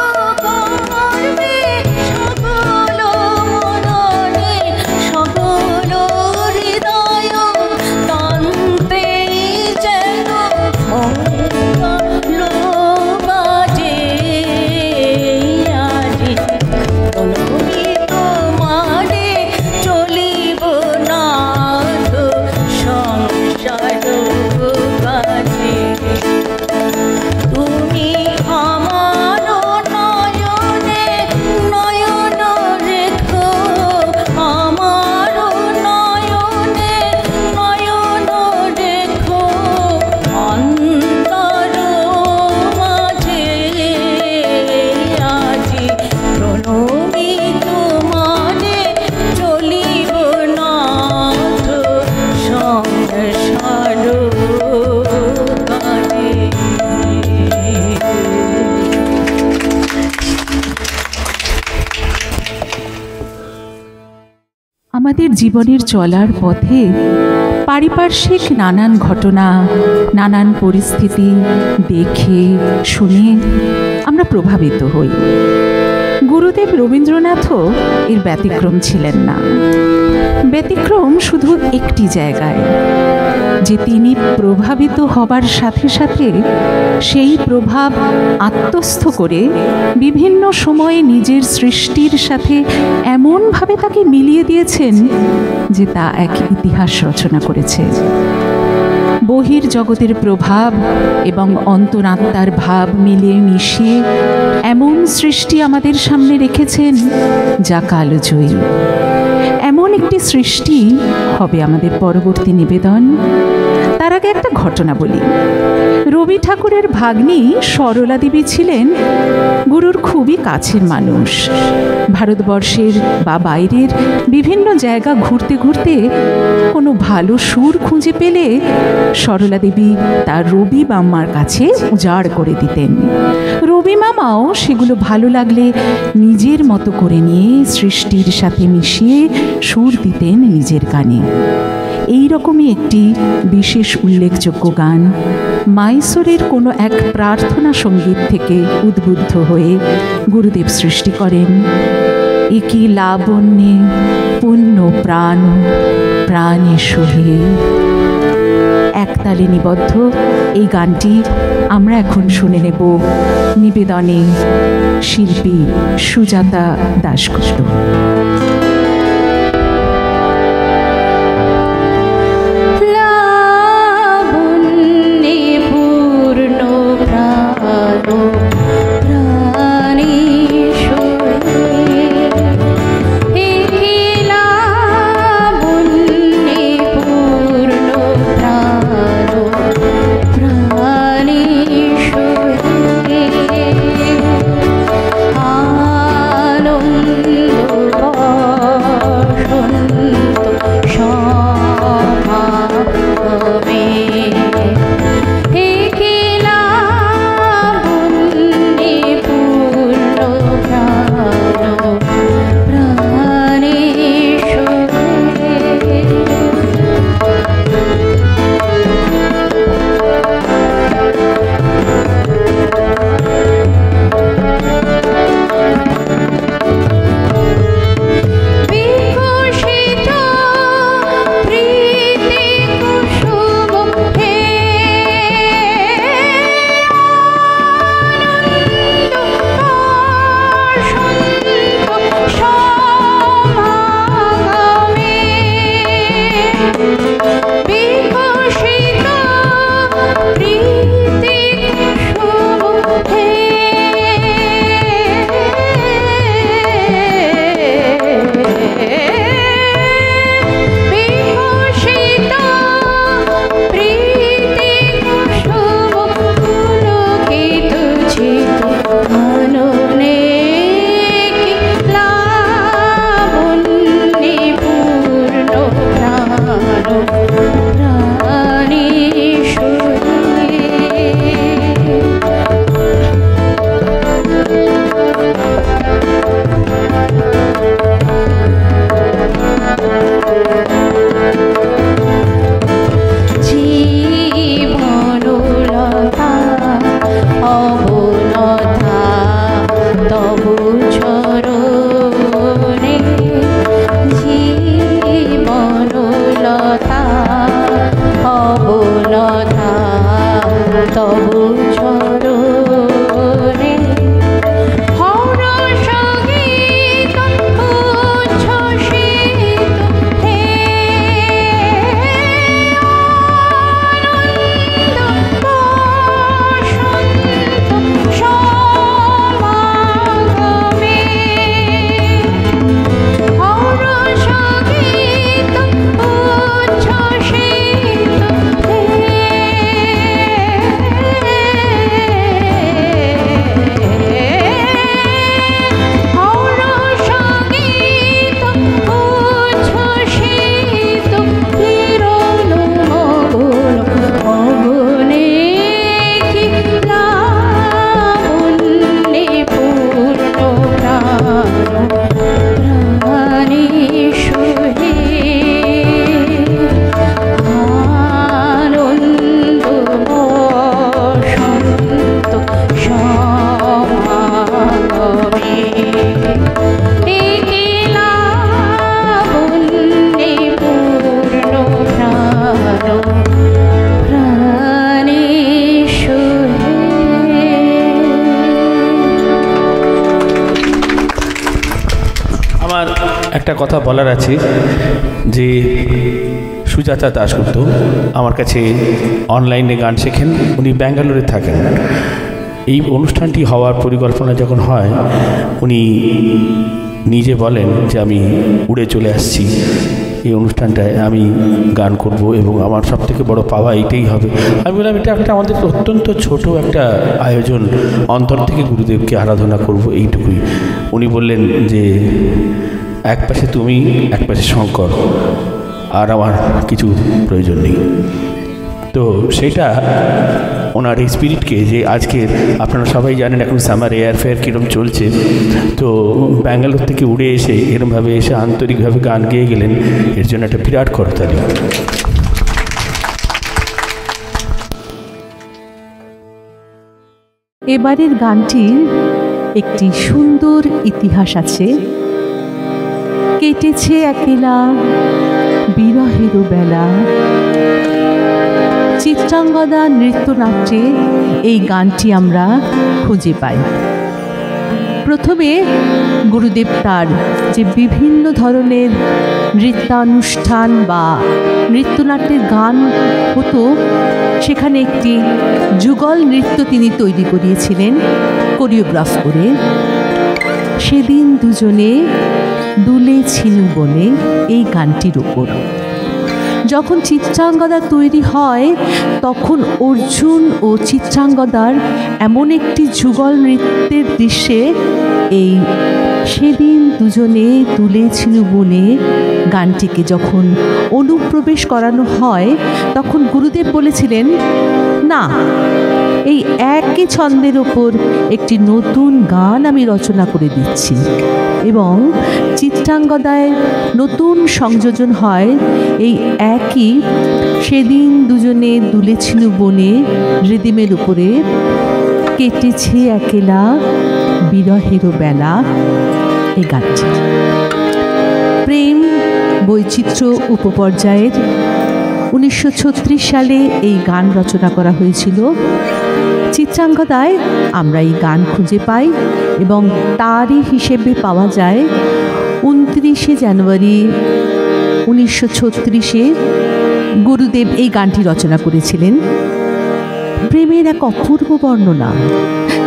জীবনের চলার পথে পারিপার্শ্বিক নানান ঘটনা, নানান পরিস্থিতি দেখে শুনে আমরা প্রভাবিত হই। গুরুদেব রবীন্দ্রনাথও এর ব্যতিক্রম ছিলেন না। ব্যতিক্রম শুধু একটি জায়গায়, যে তিনি প্রভাবিত হবার সাথে সাথে সেই প্রভাব আত্মস্থ করে বিভিন্ন সময়ে নিজের সৃষ্টির সাথে এমনভাবে তাকে মিলিয়ে দিয়েছেন যে তা এক ইতিহাস রচনা করেছে। বহির জগতের প্রভাব এবং অন্তরাত্মার ভাব মিলিয়ে মিশিয়ে এমন সৃষ্টি আমাদের সামনে রেখেছেন যা কালজয়ী। এমন একটি সৃষ্টি হবে আমাদের পরবর্তী নিবেদন। তার আগে একটা ঘটনা বলি। রবি ঠাকুরের ভাগ্নী সরলা দেবী ছিলেন গুরুর খুবই কাছের মানুষ। ভারতবর্ষের বা বাইরের বিভিন্ন জায়গা ঘুরতে ঘুরতে কোনো ভালো সুর খুঁজে পেলে সরলা দেবী তার রবি মামার কাছে উজাড় করে দিতেন। রবি মামাও সেগুলো ভালো লাগলে নিজের মতো করে নিয়ে সৃষ্টির সাথে মিশিয়ে সুর দিতেন নিজের গানে। এই রকমই একটি বিশেষ উল্লেখযোগ্য গান মাইসোরের কোনো এক প্রার্থনা সঙ্গীত থেকে উদ্বুদ্ধ হয়ে গুরুদেব সৃষ্টি করেন। একি লাবণ্যে পুণ্য প্রাণ প্রাণে সোহে। একতালে নিবদ্ধ এই গানটি আমরা এখন শুনে নেব নিবেদনে শিল্পী সুজাতা দাশগুপ্ত। আনন্দ একটা কথা বলার আছে যে সুজাতা দাশগুপ্ত আমার কাছে অনলাইনে গান শেখেন, উনি ব্যাঙ্গালোরে থাকেন। এই অনুষ্ঠানটি হওয়ার পরিকল্পনা যখন হয় উনি নিজে বলেন যে আমি উড়ে চলে আসছি, এই অনুষ্ঠানটায় আমি গান করব এবং আমার সবথেকে বড় পাওয়া এইটাই হবে। আমি বললাম এটা একটা আমাদের অত্যন্ত ছোট একটা আয়োজন, অন্তর থেকে গুরুদেবকে আরাধনা করব, এইটুকুই। উনি বললেন যে এক পাশে তুমি, এক পাশে শঙ্কর, আর আমার কিছু প্রয়োজন নেই। তো সেটা ওনার এই স্পিরিটকে, যে আজকে আপনারা সবাই জানেন এখন সামার এয়ারফেয়ার কীরকম চলছে, তো ব্যাঙ্গালোর থেকে উড়ে এসে এরমভাবে এসে আন্তরিকভাবে গান গেয়ে গেলেন, এর জন্য একটা বিরাট করতালি। এবারের গানটির একটি সুন্দর ইতিহাস আছে। কেটেছে একেলা বিরহের বেলা, চিত্রাঙ্গদা নৃত্যনাট্যে এই গানটি আমরা খুঁজে পাই। প্রথমে গুরুদেব তার যে বিভিন্ন ধরনের নৃত্যানুষ্ঠান বা নৃত্যনাট্যের গান হতো, সেখানে একটি যুগল নৃত্য তিনি তৈরি করিয়েছিলেন কোরিওগ্রাফ করে। সেদিন দুজনে দুলেছিনু বনে, এই গানটির ওপর যখন চিত্রাঙ্গদা তৈরি হয় তখন অর্জুন ও চিত্রাঙ্গদার এমন একটি যুগল নৃত্যের দৃশ্যে এই সেদিন দুজনে তুলেছিল বনে গানটিকে যখন অনুপ্রবেশ করানো হয়, তখন গুরুদেব বলেছিলেন, না, এই একই ছন্দের ওপর একটি নতুন গান আমি রচনা করে দিচ্ছি। এবং চিত্রাঙ্গদায় নতুন সংযোজন হয় এই একই সেদিন দুজনে দুলেছিল বনে রিদিমের উপরে, কেটেছে একেলা বিরহের বেলা, এই গানটি। প্রেম বৈচিত্র্য উপপর্যায়ের 1936 সালে এই গান রচনা করা হয়েছিল। চিত্রাঙ্গদায় আমরা এই গান খুঁজে পাই এবং তারই হিসেবে পাওয়া যায় 29শে জানুয়ারি 1936-এ গুরুদেব এই গানটি রচনা করেছিলেন। প্রেমের এক অপূর্ব বর্ণনা,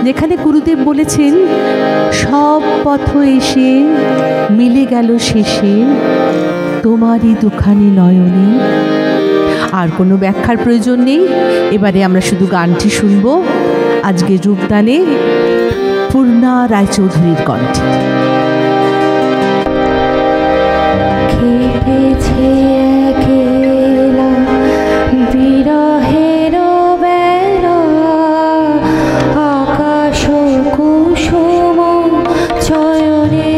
যেখানে গুরুদেব বলেছেন, সব পথ এসে মিলে গেল শেষে তোমারই দুখানি নয়নে। আর কোনো ব্যাখ্যার প্রয়োজন নেই, এবারে আমরা শুধু গানটি শুনব আজকের রূপদানে পূর্ণা রায়চৌধুরীর কণ্ঠে। কেটেছে একেলা বিরহের বেলা, আকাশ কুসুম চয়নে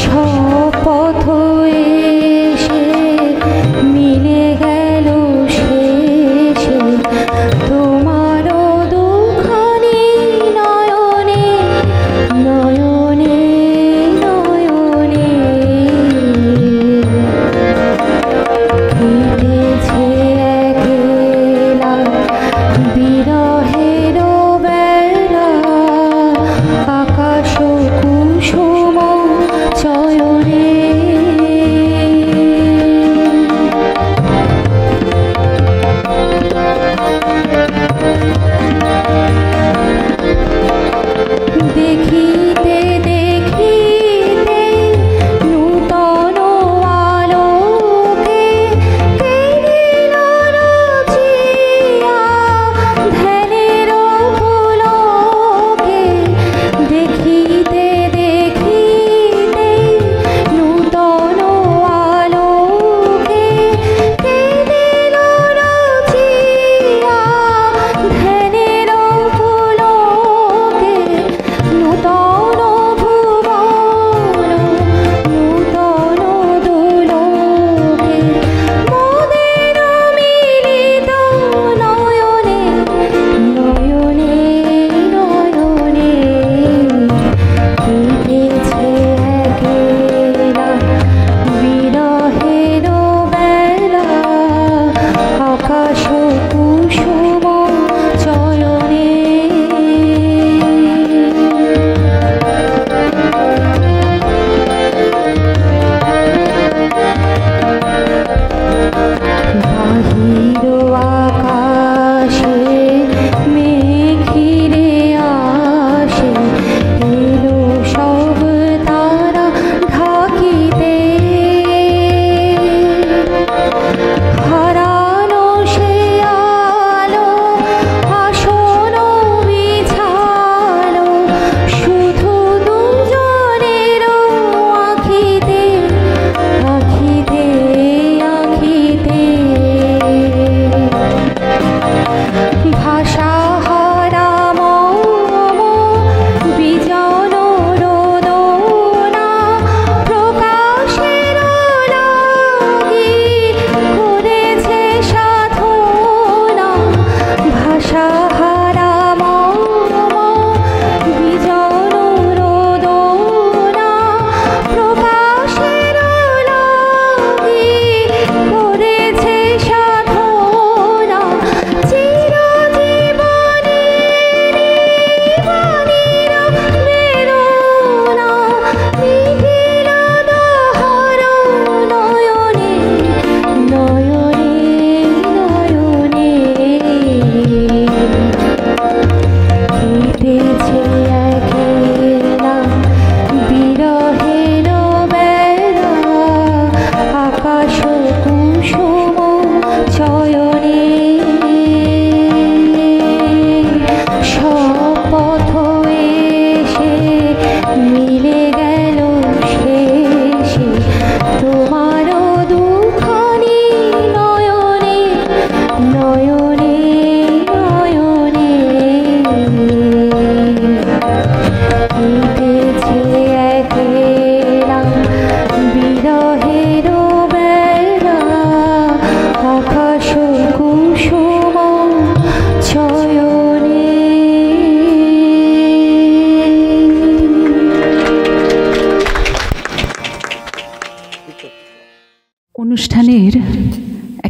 সব পথ এসে মিলে গেল শেষে তোমারও দুখানি নয়নে নয়নে নয়নে।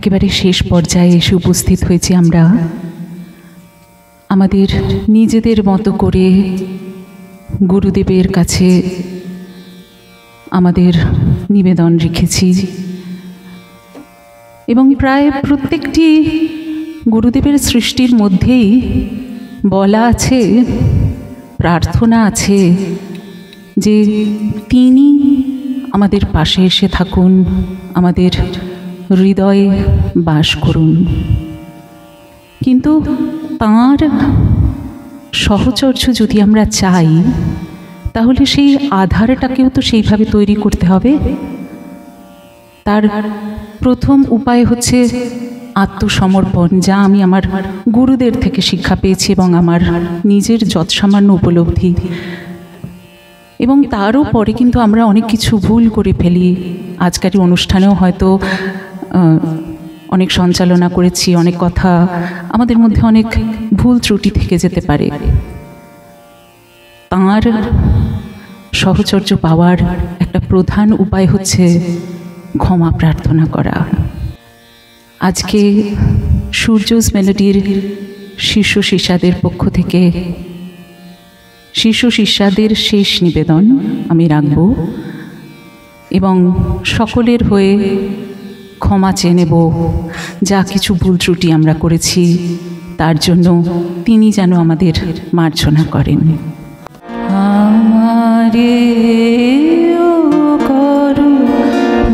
একেবারে শেষ পর্যায়ে এসে উপস্থিত হয়েছি আমরা। আমাদের নিজেদের মতো করে গুরুদেবের কাছে আমাদের নিবেদন রেখেছি এবং প্রায় প্রত্যেকটি গুরুদেবের সৃষ্টির মধ্যেই বলা আছে, প্রার্থনা আছে যে তিনি আমাদের পাশে এসে থাকুন, আমাদের হৃদয়ে বাস করুন। কিন্তু তাঁর সহচর্য যদি আমরা চাই, তাহলে সেই আধারটাকেও তো সেইভাবে তৈরি করতে হবে। তার প্রথম উপায় হচ্ছে আত্মসমর্পণ, যা আমি আমার গুরুদের থেকে শিক্ষা পেয়েছি এবং আমার নিজের যৎসামান্য উপলব্ধি। এবং তারও পরে কিন্তু আমরা অনেক কিছু ভুল করে ফেলি। আজকের অনুষ্ঠানেও হয়তো অনেক সঞ্চালনা করেছি, অনেক কথা আমাদের মধ্যে অনেক ভুল ত্রুটি থেকে যেতে পারে। তাঁর সহচর্য পাওয়ার একটা প্রধান উপায় হচ্ছে ক্ষমা প্রার্থনা করা। আজকে সূর্যস মেলোডির শিষ্য শিষ্যাদের পক্ষ থেকে শিষ্য শিষ্যাদের শেষ নিবেদন আমি রাখব এবং সকলের হয়ে ক্ষমা চেয়ে নেব যা কিছু ভুল ত্রুটি আমরা করেছি, তার জন্য তিনি যেন আমাদের মার্জনা করেন। আমারে ও করু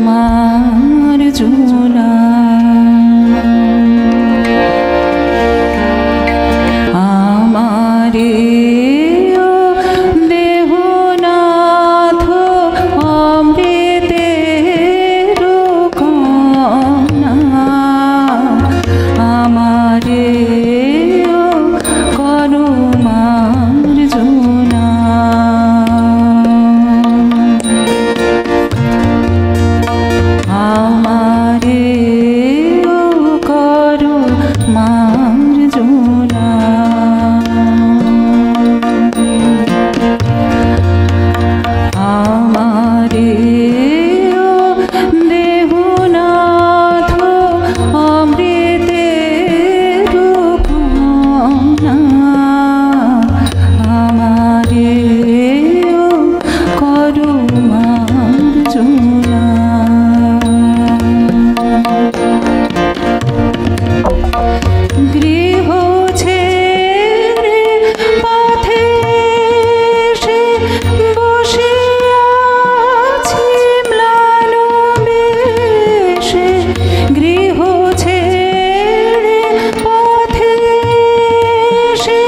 মার্জনা, আমারে ও দেহনাথ অমৃতের কণা, আমারে ও করু মার্জনা। আমারে ও করু মার্জনা, আমারে ও দেহনাথ অমৃতের কণা, আমারে ও করু মার্জনা। গৃহ ছেড়ে পথে এসে বসে আছি ম্লান বেশে, গৃহ ছেড়ে পথে এসে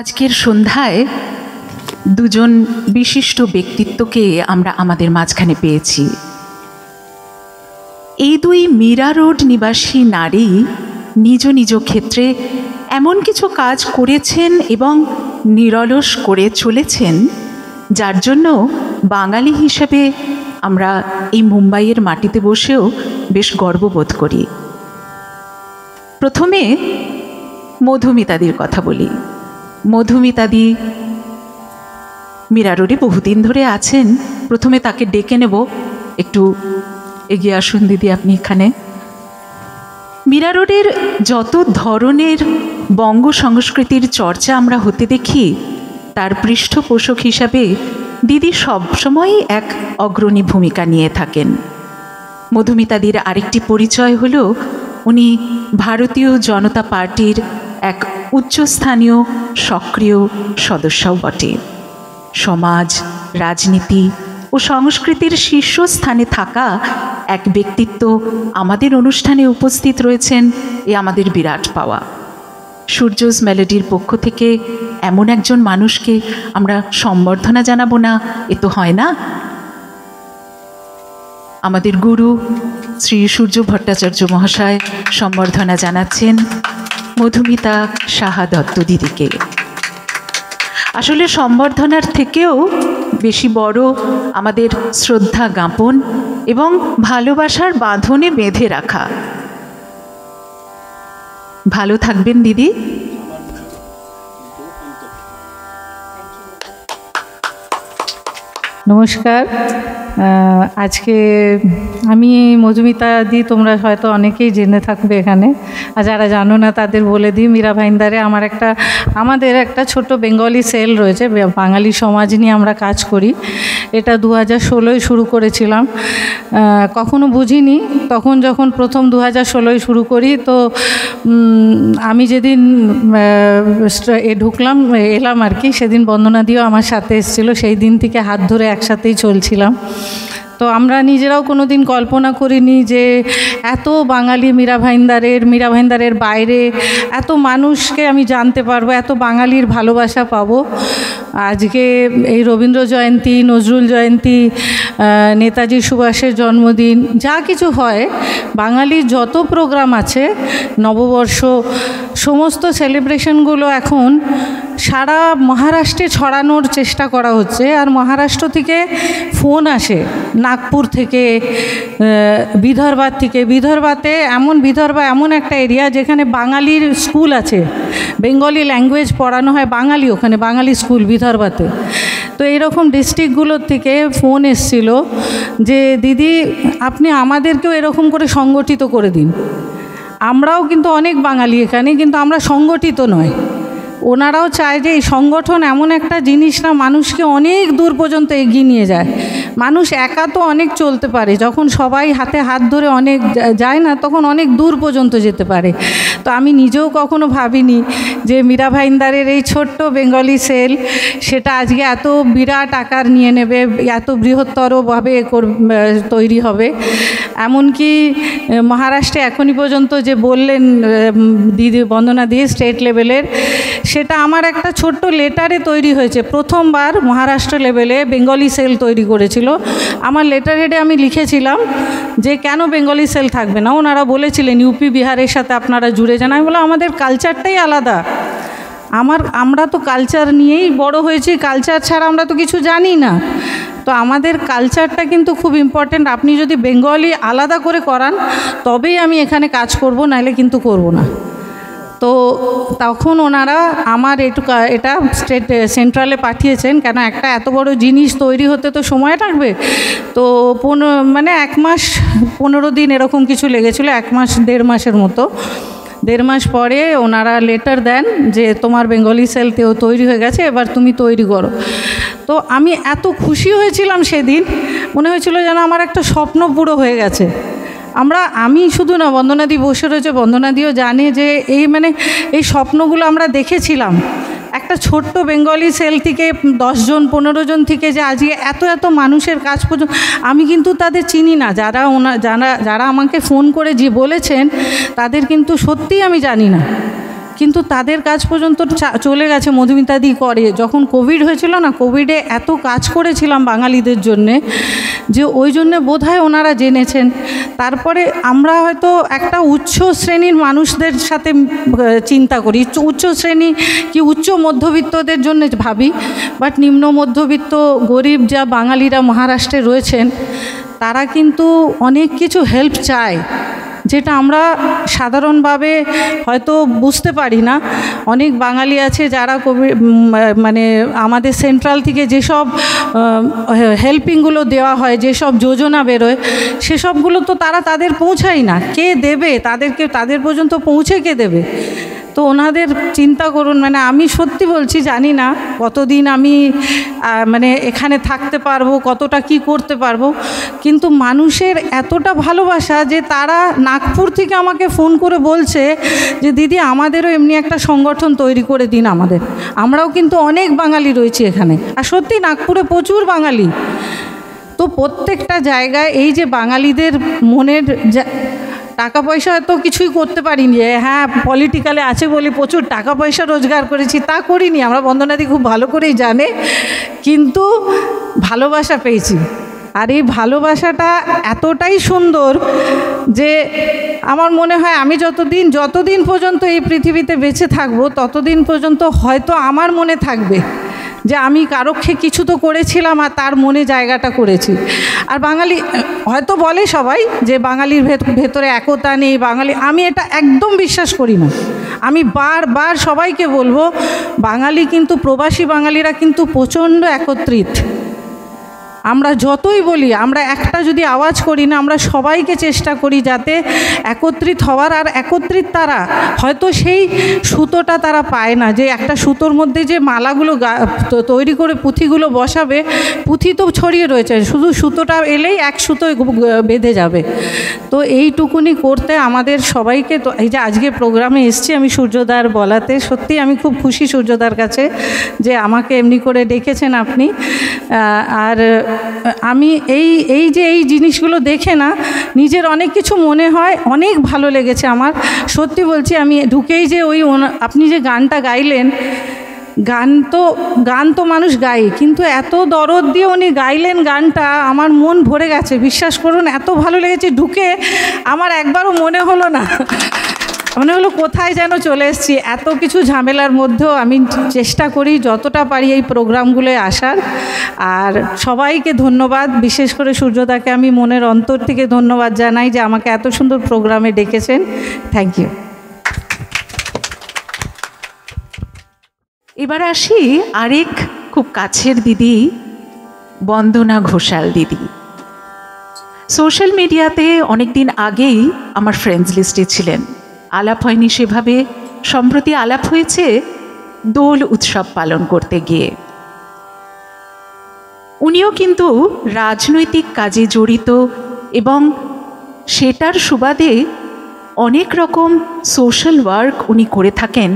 আজকের সন্ধ্যায় দুজন বিশিষ্ট ব্যক্তিত্বকে আমরা আমাদের মাঝখানে পেয়েছি। এই দুই মীরা রোড নিবাসী নারী নিজ নিজ ক্ষেত্রে এমন কিছু কাজ করেছেন এবং নিরলস করে চলেছেন, যার জন্য বাঙালি হিসেবে আমরা এই মুম্বাইয়ের মাটিতে বসেও বেশ গর্ববোধ করি। প্রথমে মধুমিতাদির কথা বলি। মধুমিতাদি মীরা রোডে বহুদিন ধরে আছেন। প্রথমে তাকে ডেকে নেব, একটু এগিয়ে আসুন দিদি আপনি এখানে। মীরা রোডের যত ধরনের বঙ্গ সংস্কৃতির চর্চা আমরা হতে দেখি, তার পৃষ্ঠপোষক হিসাবে দিদি সবসময়ই এক অগ্রণী ভূমিকা নিয়ে থাকেন। মধুমিতাদির আরেকটি পরিচয় হল উনি ভারতীয় জনতা পার্টির এক উচ্চস্থানীয় সক্রিয় সদস্যও বটে। সমাজ, রাজনীতি ও সংস্কৃতির শীর্ষস্থানে থাকা এক ব্যক্তিত্ব আমাদের অনুষ্ঠানে উপস্থিত রয়েছেন, এ আমাদের বিরাট পাওয়া। সূর্যস মেলোডির পক্ষ থেকে এমন একজন মানুষকে আমরা সম্বর্ধনা জানাবো না, এ তো হয় না। আমাদের গুরু শ্রী সূর্য ভট্টাচার্য মহাশয় সম্বর্ধনা জানাচ্ছেন মধুমিতা সাহা দত্ত দিদিকে। আসলে সম্বর্ধনার থেকেও বেশি বড় আমাদের শ্রদ্ধা জ্ঞাপন এবং ভালোবাসার বাঁধনে বেঁধে রাখা। ভালো থাকবেন দিদি। নমস্কার। আজকে আমি মধুমিতা দি, তোমরা হয়তো অনেকেই জেনে থাকবে এখানে, আর যারা জানো না তাদের বলে দিই। মীরা ভাইন্দারে আমাদের একটা ছোট বেঙ্গলি সেল রয়েছে, বাঙালি সমাজ নিয়ে আমরা কাজ করি। এটা 2016 শুরু করেছিলাম। কখনো বুঝিনি, তখন যখন প্রথম 2016 শুরু করি, তো আমি যেদিন এলাম আর কি, সেদিন বন্দনা দিও আমার সাথে এসেছিলো। সেই দিন থেকে হাত ধরে একসাথেই চলছিলাম। তো আমরা নিজেরাও কোনো দিন কল্পনা করিনি যে এত বাঙালি মীরা ভাইন্দারের বাইরে এত মানুষকে আমি জানতে পারবো, এত বাঙালির ভালোবাসা পাবো। আজকে এই রবীন্দ্র জয়ন্তী, নজরুল জয়ন্তী, নেতাজি সুভাষের জন্মদিন, যা কিছু হয়, বাঙালির যত প্রোগ্রাম আছে, নববর্ষ, সমস্ত সেলিব্রেশনগুলো এখন সারা মহারাষ্ট্রে ছড়ানোর চেষ্টা করা হচ্ছে। আর মহারাষ্ট্র থেকে ফোন আসে, নাগপুর থেকে, বিদর্ভার থেকে। বিদর্ভাতে বিদর্ভা এমন একটা এরিয়া যেখানে বাঙালির স্কুল আছে, বেঙ্গলি ল্যাঙ্গুয়েজ পড়ানো হয়, ওখানে বাঙালি স্কুল বিদর্ভাতে। তো এইরকম ডিস্ট্রিক্টগুলোর থেকে ফোন এসছিল যে দিদি আপনি আমাদেরকেও এরকম করে সংগঠিত করে দিন। আমরাও কিন্তু অনেক বাঙালি এখানে, কিন্তু আমরা সংগঠিত নয়। ওনারাও চায় যে এই সংগঠন এমন একটা জিনিস না, মানুষকে অনেক দূর পর্যন্ত এগিয়ে নিয়ে যায়। মানুষ একা তো অনেক চলতে পারে, যখন সবাই হাতে হাত ধরে অনেক যায় না, তখন অনেক দূর পর্যন্ত যেতে পারে। তো আমি নিজেও কখনো ভাবিনি যে মীরা ভাইন্দারের এই ছোট্ট বেঙ্গলি সেল, সেটা আজকে এত বিরাট আকার নিয়ে নেবে, এত বৃহত্তরভাবে তৈরি হবে। এমনকি মহারাষ্ট্রে এখনই পর্যন্ত যে বললেন দিদি, বন্দনা দিয়ে স্টেট লেভেলের, সেটা আমার একটা ছোট্ট লেটারে তৈরি হয়েছে। প্রথমবার মহারাষ্ট্র লেভেলে বেঙ্গলি সেল তৈরি করেছিল। আমার লেটার হেডে আমি লিখেছিলাম যে কেন বেঙ্গলি সেল থাকবে না। ওনারা বলেছিলেন ইউপি বিহারের সাথে আপনারা জুড়ে যান। আমি বললাম আমাদের কালচারটাই আলাদা। আমরা তো কালচার নিয়েই বড় হয়েছি, কালচার ছাড়া আমরা তো কিছু জানি না। তো আমাদের কালচারটা কিন্তু খুব ইম্পর্ট্যান্ট। আপনি যদি বেঙ্গলি আলাদা করে করান তবেই আমি এখানে কাজ করব, নাহলে কিন্তু করব না। তো তখন ওনারা আমার এটা স্টেট সেন্ট্রালে পাঠিয়েছেন, কেন একটা এত বড় জিনিস তৈরি হতে তো সময় লাগবে। তো 1 মাস 15 দিন এরকম কিছু লেগেছিলো, 1 মাস 1.5 মাসের মতো। 1.5 মাস পরে ওনারা লেটার দেন যে তোমার বেঙ্গলি সেল তৈরি হয়ে গেছে, এবার তুমি তৈরি করো। তো আমি এত খুশি হয়েছিলাম সেদিন, মনে হয়েছিল যেন আমার একটা স্বপ্ন পুরো হয়ে গেছে। আমি শুধু না, বন্দনাদি বসে রয়েছে, বন্দনাদিও জানে যে এই স্বপ্নগুলো আমরা দেখেছিলাম। একটা ছোট্ট বেঙ্গলি সেল থেকে 10 জন 15 জন থেকে যে আজকে এত মানুষের কাজ পর্যন্ত, আমি কিন্তু তাদের চিনি না। যারা আমাকে ফোন করে যে বলেছেন তাদের কিন্তু সত্যিই আমি জানি না। কিন্তু তাদের কাজ পর্যন্ত চলে গেছে। মধুমিতাদি করে, যখন কোভিড হয়েছিল না, কোভিডে এত কাজ করেছিলাম বাঙালিদের জন্যে যে ওই জন্যে বোধহয় ওনারা জেনেছেন। তারপরে আমরা হয়তো একটা উচ্চ শ্রেণীর মানুষদের সাথে চিন্তা করি, উচ্চ শ্রেণী কি উচ্চ মধ্যবিত্তদের জন্য ভাবি, বাট নিম্ন মধ্যবিত্ত গরিব যা বাঙালিরা মহারাষ্ট্রে রয়েছেন তারা কিন্তু অনেক কিছু হেল্প চায়, যেটা আমরা সাধারণভাবে হয়তো বুঝতে পারি না। অনেক বাঙালি আছে যারা মানে আমাদের সেন্ট্রাল থেকে যেসব হেল্পিংগুলো দেওয়া হয়, যেসব যোজনা বেরোয়, সেসবগুলো তো তারা তাদের পৌঁছায় না। কে দেবে তাদেরকে? তাদের পর্যন্ত পৌঁছে কে দেবে? তো ওনাদের চিন্তা করুন। মানে আমি সত্যি বলছি, জানি না কতদিন আমি মানে এখানে থাকতে পারবো, কতটা কি করতে পারবো, কিন্তু মানুষের এতটা ভালোবাসা যে তারা নাগপুর থেকে আমাকে ফোন করে বলছে যে দিদি আমাদেরও এমনি একটা সংগঠন তৈরি করে দিন আমাদের, আমরাও কিন্তু অনেক বাঙালি রয়েছি এখানে। আর সত্যি নাগপুরে প্রচুর বাঙালি। তো প্রত্যেকটা জায়গায় এই যে বাঙালিদের মনের টাকা পয়সা তো কিছুই করতে পারিনি, হ্যাঁ পলিটিক্যালে আছে বলে প্রচুর টাকা পয়সা রোজগার করেছি, তা করিনি আমরা, বন্দনাদি খুব ভালো করেই জানে, কিন্তু ভালোবাসা পেয়েছি। আর এই ভালোবাসাটা এতটাই সুন্দর যে আমার মনে হয় আমি যতদিন পর্যন্ত এই পৃথিবীতে বেঁচে থাকবো ততদিন পর্যন্ত হয়তো আমার মনে থাকবে যে আমি কারোকে কিছু তো করেছিলাম আর তার মনে জায়গাটা করেছি। আর বাঙালি হয়তো বলে সবাই যে বাঙালির ভেতরে একতা নেই, বাঙালি, আমি এটা একদম বিশ্বাস করি না। আমি বারবার সবাইকে বলবো, বাঙালি কিন্তু, প্রবাসী বাঙালিরা কিন্তু প্রচণ্ড একত্রিত। আমরা যতই বলি, আমরা একটা যদি আওয়াজ করি না, আমরা সবাইকে চেষ্টা করি যাতে একত্রিত হওয়ার। আর একত্রিত তারা হয়তো সেই সুতোটা তারা পায় না, যে একটা সুতোর মধ্যে যে মালাগুলো তৈরি করে পুঁথিগুলো বসাবে, পুঁথি তো ছড়িয়ে রয়েছে, শুধু সুতোটা এলেই এক সুতোয় বেঁধে যাবে। তো এইটুকুনি করতে আমাদের সবাইকে, তো এই যে আজকে প্রোগ্রামে এসছি আমি সূর্যদার বলাতে, সত্যি আমি খুব খুশি সূর্যদার কাছে যে আমাকে এমনি করে ডেকেছেন আপনি। আর আমি এই জিনিসগুলো দেখে না নিজের অনেক কিছু মনে হয়, অনেক ভালো লেগেছে আমার, সত্যি বলছি। আমি ঢুকেই যে আপনি যে গানটা গাইলেন, গান তো মানুষ গায়, কিন্তু এত দরদ দিয়ে উনি গাইলেন গানটা, আমার মন ভরে গেছে, বিশ্বাস করুন, এত ভালো লেগেছে। ঢুকে আমার একবারও মনে হলো না, মনে হলো কোথায় যেন চলে এসেছি। এত কিছু ঝামেলার মধ্যেও আমি চেষ্টা করি যতটা পারি এই প্রোগ্রামগুলোয় আসার। আর সবাইকে ধন্যবাদ, বিশেষ করে সূর্যদাকে আমি মনের অন্তর থেকে ধন্যবাদ জানাই যে আমাকে এত সুন্দর প্রোগ্রামে ডেকেছেন। Thank you. এবার আসি আরেক খুব কাছের দিদি, বন্দনা ঘোষাল দিদি। সোশ্যাল মিডিয়াতে অনেক দিন আগেই আমার ফ্রেন্ডস লিস্টে ছিলেন, আলাপ হয়নি সেভাবে, সম্প্রতি আলাপ হয়েছে দোল উৎসব পালন করতে গিয়ে। উনিও কিন্তু রাজনৈতিক কাজে জড়িত এবং সেটার সুবাদে অনেক রকম সোশ্যাল ওয়ার্ক উনি করে থাকেন।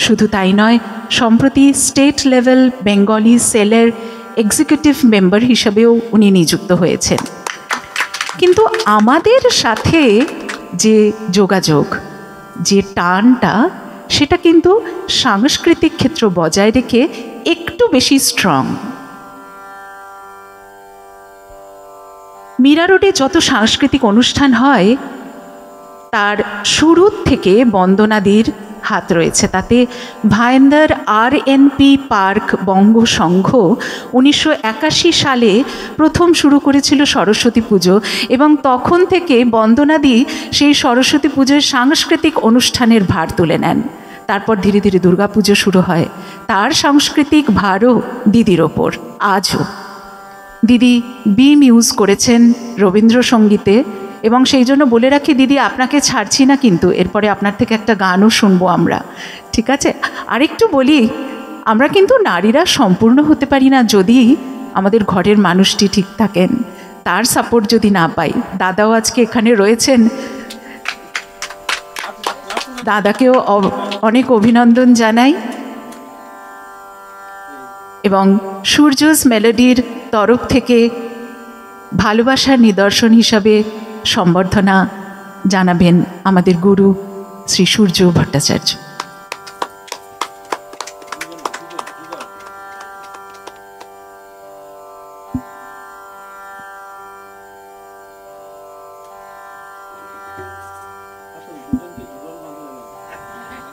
শুধু তাই নয়, সম্প্রতি স্টেট লেভেল বেঙ্গলি সেলের এক্সিকিউটিভ মেম্বার হিসাবেও উনি নিযুক্ত হয়েছেন। কিন্তু আমাদের সাথে যে যোগাযোগ, যে টানটা, সেটা কিন্তু সাংস্কৃতিক ক্ষেত্র বজায় রেখে একটু বেশি স্ট্রং। মীরা রোডে যত সাংস্কৃতিক অনুষ্ঠান হয় তার শুরুর থেকে বন্দনাদির হাত রয়েছে। তাতে ভাইন্দার RNP পার্ক বঙ্গ সংঘ 1981 সালে প্রথম শুরু করেছিল সরস্বতী পুজো, এবং তখন থেকে বন্দনাদি সেই সরস্বতী পুজোর সাংস্কৃতিক অনুষ্ঠানের ভার তুলে নেন। তারপর ধীরে ধীরে দুর্গাপুজো শুরু হয়, তার সাংস্কৃতিক ভারও দিদির ওপর। আজও দিদি মিউজ করেছেন রবীন্দ্রসঙ্গীতে, এবং সেই জন্য বলে রাখি দিদি, আপনাকে ছাড়ছি না, কিন্তু এরপরে আপনার থেকে একটা গানও শুনবো আমরা, ঠিক আছে? আরেকটু বলি, আমরা কিন্তু নারীরা সম্পূর্ণ হতে পারি না যদি আমাদের ঘরের মানুষটি ঠিক থাকেন, তার সাপোর্ট যদি না পাই। দাদাও আজকে এখানে রয়েছেন, দাদাকেও অনেক অভিনন্দন জানাই, এবং সূর্যস মেলোডির তরফ থেকে ভালোবাসার নিদর্শন হিসাবে সম্বর্ধনা জানাবেন আমাদের গুরু শ্রী সূর্য ভট্টাচার্য।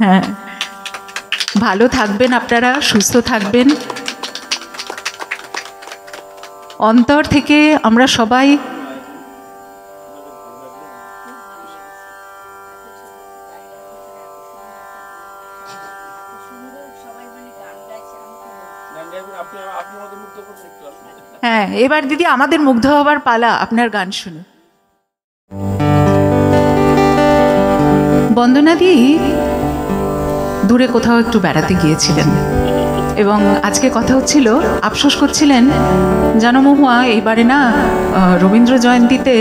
হ্যাঁ, ভালো থাকবেন আপনারা, সুস্থ থাকবেন। অন্তর থেকে আমরা সবাই হ্যাঁ, এবার দিদি আমাদের মুগ্ধ হবার পালা, আপনার গান শুনে। বন্দনাদি দূরে কোথাও একটু বেড়াতে গিয়েছিলেন এবং আজকে কথা হচ্ছিল, আফসোস করছিলেন, জানো মহুয়া, এইবারে না রবীন্দ্র জয়ন্তীতে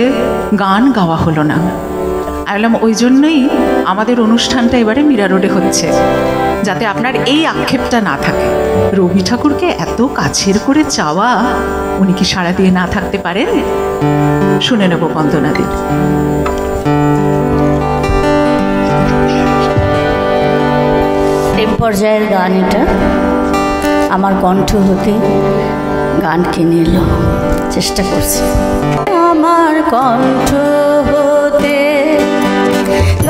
গান গাওয়া হলো না। আমি বললাম ওই জন্যই আমাদের অনুষ্ঠানটা এবারে মীরা রোডে হচ্ছে, যাতে আপনার এই আক্ষেপটা না থাকে। রবি ঠাকুরকে এত কাছের করে চাওয়া, উনি কি সাড়া দিয়ে না থাকতে পারেন? শুনে নেব বন্দনাদি। প্রেম পর্যায়ের গান এটা, আমার কণ্ঠ হতে গান কিনে এলো, চেষ্টা করছি। আমার কণ্ঠ হতে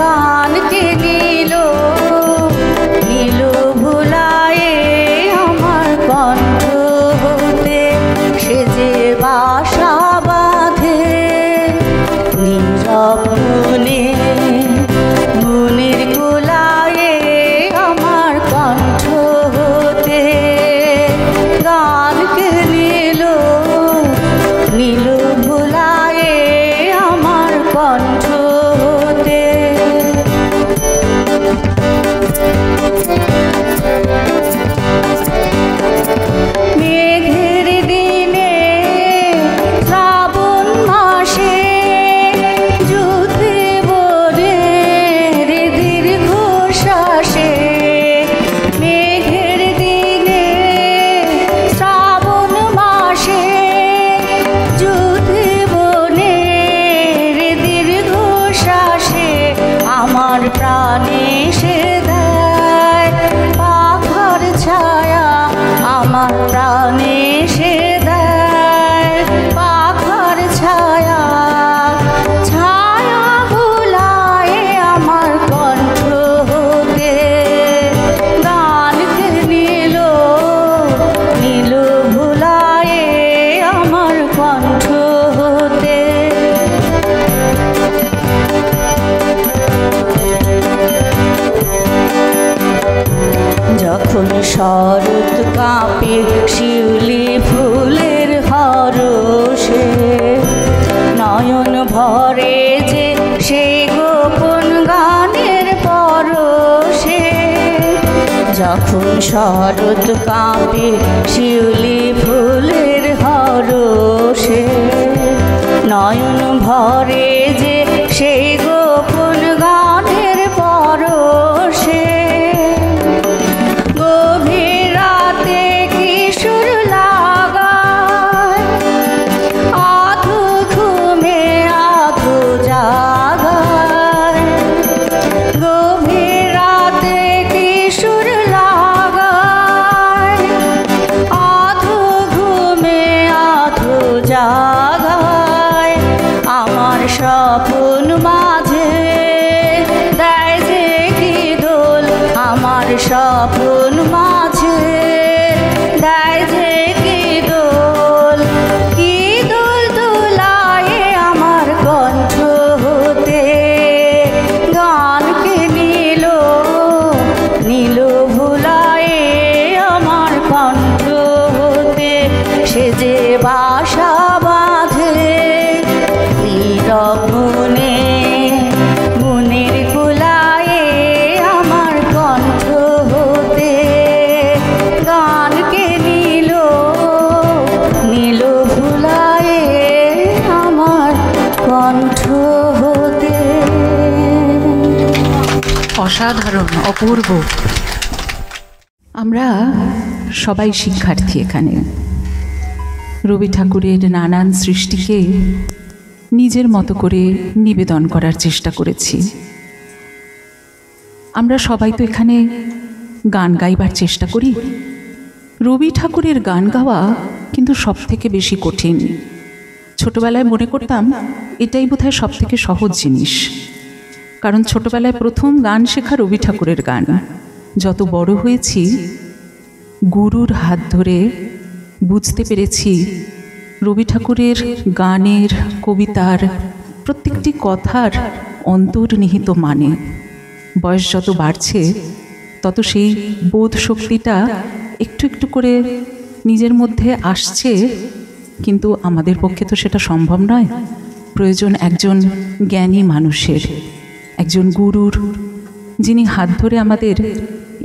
গান কিনে এলো, নীল ভুলায়ে আমার কণ্ঠ হতে সে যে বাসা বাঁধে নীরব মনে, মনের গোলায়ে আমার কণ্ঠ হতে গান কিনে এলো, নীল ভুলায়ে আমার কণ্ঠ হতে। মেঘের দিনে শ্রাবণ মাসে যুদ্ধে বরে দীর্ঘ শ্বাসে, মেঘের দিনে শ্রাবণ মাসে যুদ্ধে বনে দীর্ঘ শ্বাসে আমার প্রাণে সে দেয় পাখার ছায়া, আমার প্রাণে সে দেয় পাখার ছায়া, ছায়া ভুলায় আমার কণ্ঠ হতে গান কিনে এলো, নীল ভুলায় আমার কণ্ঠ হতে। যখন শরৎ কাঁপে শিউলি ফুলের হরষে, নয়ন ভরে যে সে গোপন গানের পরশে, যখন শরৎ কাঁপে শিউলি ফুলের হরষে, নয়ন ভরে যে সে গোপন গানের পরশে, গভীর রাতে কিশোর লাগায় আধো ঘুমে আধো জাগায়, গভীর রাতে কিশোর লাগায় আধো ঘুমে আধো জাগায়, আমার স্বপ্ন মাঝে দেয় যে কি দোল, আমার স্বপ্ন মাঝে দেয় যে কি দোল, কি দোল দোলায় আমার কণ্ঠ হতে গান কিনে এলো, নীল ভুলায় আমার কণ্ঠ হতে সে যে বাসা বাঁধে নীরব মনে, মনের গোলায় আমার কণ্ঠ হতে গান কিনে এলো, নীল ভুলায় আমার কণ্ঠ হতে। অসাধারণ, অপূর্ব। আমরা সবাই শিক্ষার্থী এখানে। রবি ঠাকুরের নানান সৃষ্টিকে নিজের মতো করে নিবেদন করার চেষ্টা করেছি। আমরা সবাই তো এখানে গান গাইবার চেষ্টা করি। রবি ঠাকুরের গান গাওয়া কিন্তু সব থেকে বেশি কঠিন। ছোটবেলায় মনে করতাম এটাই বোধহয় সব থেকে সহজ জিনিস, কারণ ছোটবেলায় প্রথম গান শেখা রবি ঠাকুরের গান। যত বড় হয়েছি গুরুর হাত ধরে বুঝতে পেরেছি রবি ঠাকুরের গানের, কবিতার প্রত্যেকটি কথার অন্তর্নিহিত মানে। বয়স যত বাড়ছে তত সেই বোধ শক্তিটা একটু একটু করে নিজের মধ্যে আসছে, কিন্তু আমাদের পক্ষে তো সেটা সম্ভব নয়। প্রয়োজন একজন জ্ঞানী মানুষের, একজন গুরুর, যিনি হাত ধরে আমাদের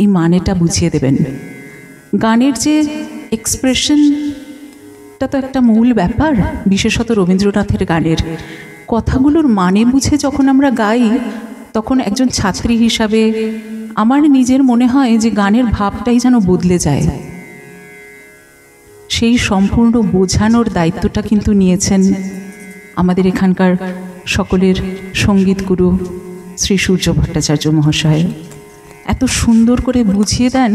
এই মানেটা বুঝিয়ে দেবেন। গানের যে এক্সপ্রেশনটা তো একটা মূল ব্যাপার, বিশেষত রবীন্দ্রনাথের গানের কথাগুলোর মানে বুঝে যখন আমরা গাই, তখন একজন ছাত্রী হিসাবে আমার নিজের মনে হয় যে গানের ভাবটাই যেন বদলে যায়। সেই সম্পূর্ণ বোঝানোর দায়িত্বটা কিন্তু নিয়েছেন আমাদের এখানকার সকলের সঙ্গীত গুরু শ্রী সূর্য ভট্টাচার্য মহাশয়। এত সুন্দর করে বুঝিয়ে দেন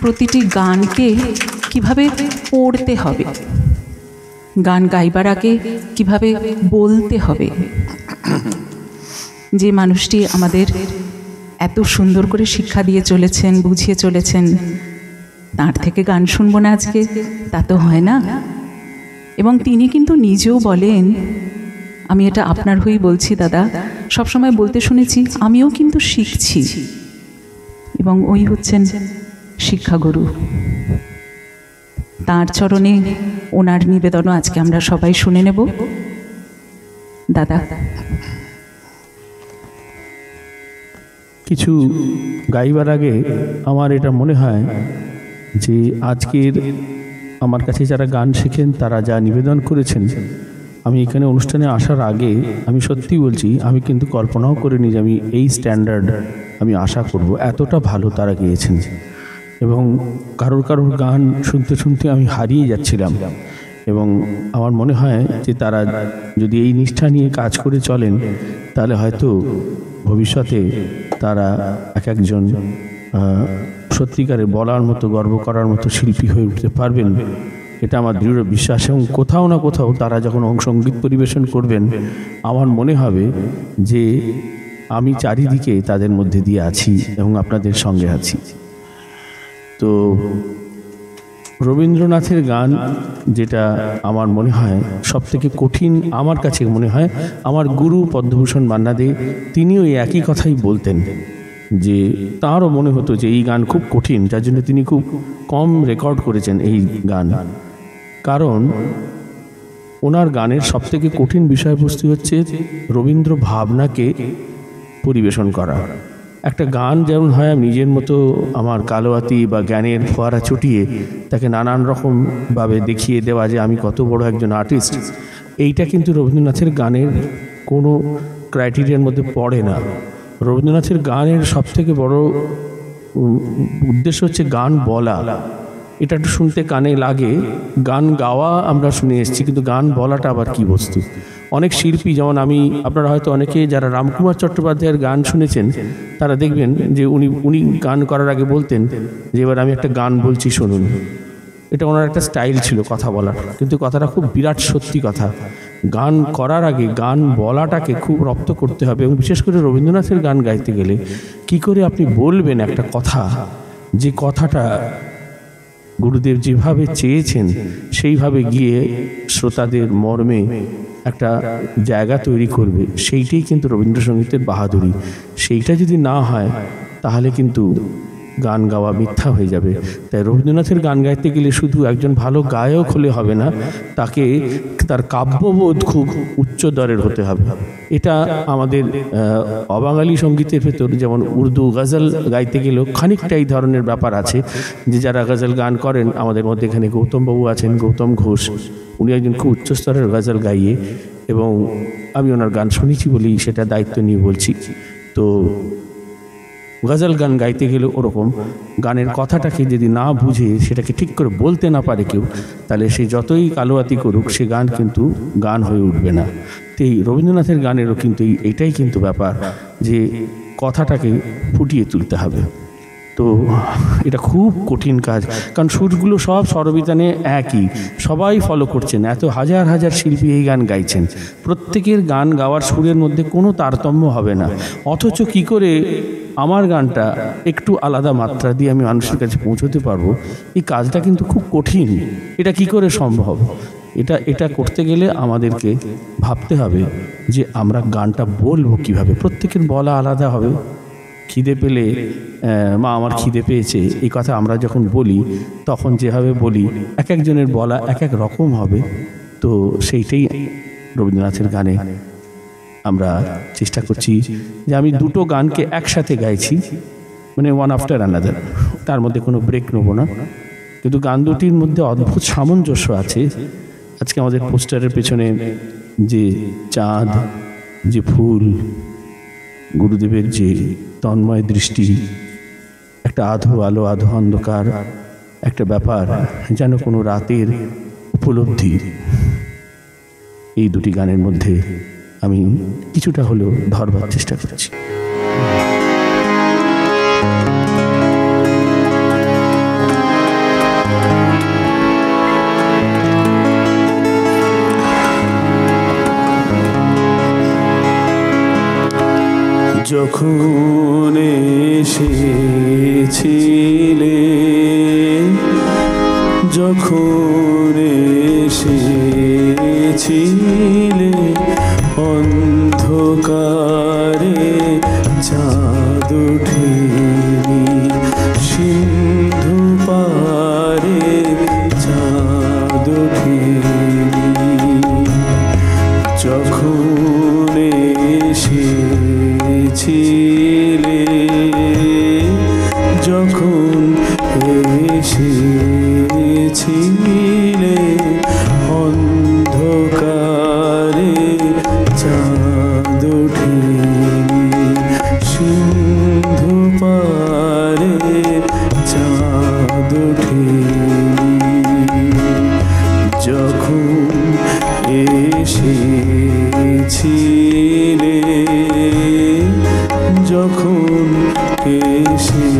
প্রতিটি গানকে কিভাবে পড়তে হবে, গান গাইবার আগে কিভাবে বলতে হবে। যে মানুষটি আমাদের এত সুন্দর করে শিক্ষা দিয়ে চলেছেন, বুঝিয়ে চলেছেন, তার থেকে গান শুনবো না আজকে, তা তো হয় না। এবং তিনি কিন্তু নিজেও বলেন, আমি এটা আপনার হয়েই বলছি দাদা, সবসময় বলতে শুনেছি আমিও কিন্তু শিখছি, এবং ওই হচ্ছেন শিক্ষাগুরু। তাঁর চরণে ওনার নিবেদনও আজকে আমরা সবাই শুনে নেব। দাদা, কিছু গাইবার আগে আমার এটা মনে হয় যে আজকের আমার কাছে যারা গান শেখেন তারা যা নিবেদন করেছেন, আমি এখানে অনুষ্ঠানে আসার আগে আমি সত্যি বলছি, আমি কিন্তু কল্পনাও করিনি যে আমি এই স্ট্যান্ডার্ড আমি আশা করব। এতটা ভালো তারা গেয়েছেন, এবং কারোর কারোর গান শুনতে শুনতে আমি হারিয়ে যাচ্ছিলাম। এবং আমার মনে হয় যে তারা যদি এই নিষ্ঠা নিয়ে কাজ করে চলেন, তাহলে হয়তো ভবিষ্যতে তারা এক একজন সত্যিকারে বলার মতো, গর্ব করার মতো শিল্পী হয়ে উঠতে পারবেন, এটা আমার দৃঢ় বিশ্বাস। এবং কোথাও না কোথাও তারা যখন সঙ্গীত পরিবেশন করবেন, আমার মনে হবে যে আমি চারিদিকে তাদের মধ্যে দিয়ে আছি এবং আপনাদের সঙ্গে আছি। তো রবীন্দ্রনাথের গান যেটা আমার মনে হয় সবথেকে কঠিন, আমার কাছে মনে হয় আমার গুরু পদ্মভূষণ মান্না দে, তিনিও এই একই কথাই বলতেন যে তাঁরও মনে হতো যে এই গান খুব কঠিন, যার জন্য তিনি খুব কম রেকর্ড করেছেন এই গান। কারণ ওনার গানের সবথেকে কঠিন বিষয়বস্তু হচ্ছে রবীন্দ্র ভাবনাকে পরিবেশন করা। একটা গান যেমন হয় নিজের মতো আমার কালোয়াতি বা জ্ঞানের ফোয়ারা ছুটিয়ে তাকে নানান রকমভাবে দেখিয়ে দেওয়া যে আমি কত বড় একজন আর্টিস্ট, এইটা কিন্তু রবীন্দ্রনাথের গানের কোনো ক্রাইটেরিয়ার মধ্যে পড়ে না। রবীন্দ্রনাথের গানের সবথেকে বড় উদ্দেশ্য হচ্ছে গান বলা। এটা একটু শুনতে কানে লাগে, গান গাওয়া আমরা শুনে এসেছি, কিন্তু গান বলাটা আবার কী বস্তু। অনেক শিল্পী, যেমন আপনারা হয়তো অনেকে যারা রামকুমার চট্টোপাধ্যায়ের গান শুনেছেন তারা দেখবেন যে উনি গান করার আগে বলতেন যে এবার আমি একটা গান বলছি শুনুন। এটা ওনার একটা স্টাইল ছিল কথা বলার, কিন্তু কথাটা খুব বিরাট সত্যি কথা। গান করার আগে গান বলাটাকে খুব রপ্ত করতে হবে, এবং বিশেষ করে রবীন্দ্রনাথের গান গাইতে গেলে কি করে আপনি বলবেন একটা কথা, যে কথাটা গুরুদেব যেভাবে চেয়েছেন সেইভাবে গিয়ে শ্রোতাদের মর্মে একটা জায়গা তৈরি করবে, সেইটাই কিন্তু রবীন্দ্রসঙ্গীতের বাহাদুরি। সেইটা যদি না হয় তাহলে কিন্তু গান গাওয়া মিথ্যা হয়ে যাবে। তাই রবীন্দ্রনাথের গান গাইতে গেলে শুধু একজন ভালো গায়ক হলে হবে না, তাকে তার কাব্যবোধ খুব উচ্চ দরের হতে হবে। এটা আমাদের অবাঙালি সঙ্গীতের ভেতর যেমন উর্দু গজল গাইতে গেলেও খানিকটা এই ধরনের ব্যাপার আছে, যে যারা গজল গান করেন, আমাদের মধ্যে এখানে গৌতমবাবু আছেন, গৌতম ঘোষ, উনি একজন খুব উচ্চস্তরের গজল গাইয়ে, এবং আমি ওনার গান শুনেছি বলেই সেটা দায়িত্ব নিয়ে বলছি। তো গজল গান গাইতে গেলে ওরকম গানের কথাটাকে যদি না বুঝে সেটাকে ঠিক করে বলতে না পারে কেউ, তাহলে সে যতই কালোয়াতি করুক সে গান কিন্তু গান হয়ে উঠবে না। তো এই রবীন্দ্রনাথের গানেরও কিন্তু এইটাই কিন্তু ব্যাপার, যে কথাটাকে ফুটিয়ে তুলতে হবে। তো এটা খুব কঠিন কাজ, কারণ সুরগুলো সব স্বরবিতানে একই, সবাই ফলো করছেন। এত হাজার হাজার শিল্পী এই গান গাইছেন, প্রত্যেকের গান গাওয়ার সুরের মধ্যে কোনো তারতম্য হবে না। অথচ কি করে আমার গানটা একটু আলাদা মাত্রা দিয়ে আমি মানুষের কাছে পৌঁছতে পারবো, এই কাজটা কিন্তু খুব কঠিন। এটা কি করে সম্ভব? এটা করতে গেলে আমাদেরকে ভাবতে হবে যে আমরা গানটা বলবো কিভাবে। প্রত্যেকের বলা আলাদা হবে। খিদে পেলে মা আমার খিদে পেয়েছে, এই কথা আমরা যখন বলি তখন যেভাবে বলি এক একজনের বলা এক এক রকম হবে। তো সেইটাই রবীন্দ্রনাথের গানে আমরা চেষ্টা করছি যে আমি দুটো গানকে একসাথে গাইছি, মানে ওয়ান আফটার অ্যানাদার, তার মধ্যে কোনো ব্রেক নেব না। কিন্তু গান দুটির মধ্যে অদ্ভুত সামঞ্জস্য আছে। আজকে আমাদের পোস্টারের পেছনে যে চাঁদ, যে ফুল, গুরুদেবের যে তন্ময় দৃষ্টি, একটা আধো আলো আধো অন্ধকার একটা ব্যাপার, যেন কোনো রাতের উপলব্ধি, এই দুটি গানের মধ্যে আমি কিছুটা হলেও ধরবার চেষ্টা করছি। যখন এসেছিলে, যখন এসেছিলে অন্ধকারে চাঁদ ওঠেনি, সিন্ধু পারে চাঁদ ওঠেনি, যখন এসেছিলে, যখন এসেছিলে অন্ধকারে চাঁদ ওঠেনি, সিন্ধু পারে চাঁদ ওঠেনি, যখন এসেছিলে, যখন এসেছিলে।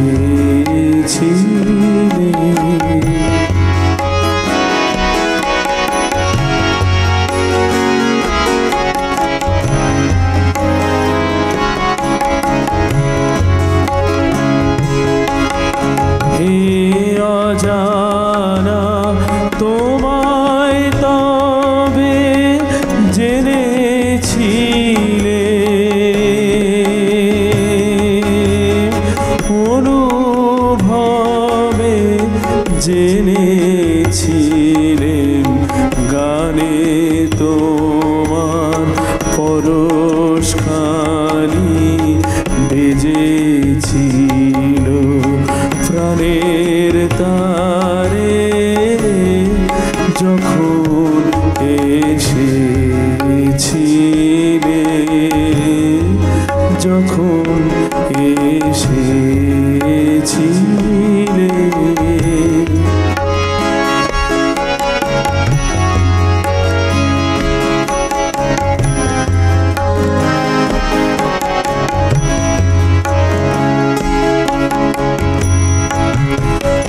হে অজানা তোমায় তবে জেনেছিলে, অনুভবে জেনেছিলে, গানে তোমার পরশখানি বেজেছিল, প্রাণের তারে যখন এসেছিলে, যখন এসেছিলে।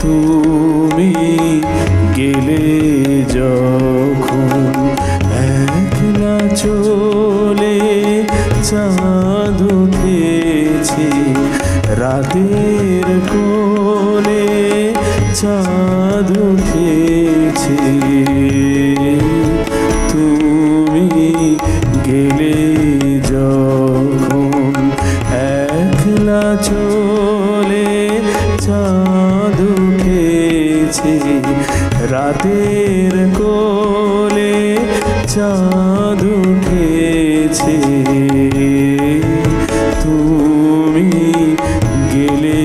তুমি গেলে যখন একলা চলে, চাঁদ উঠেছে রাতের কোলে, চাঁদ উঠেছে, তুমি গেলে যখন একলা চলে, চাঁদ উঠেছে রাতের কোলে, চাঁদ উঠেছে, তুমি গেলে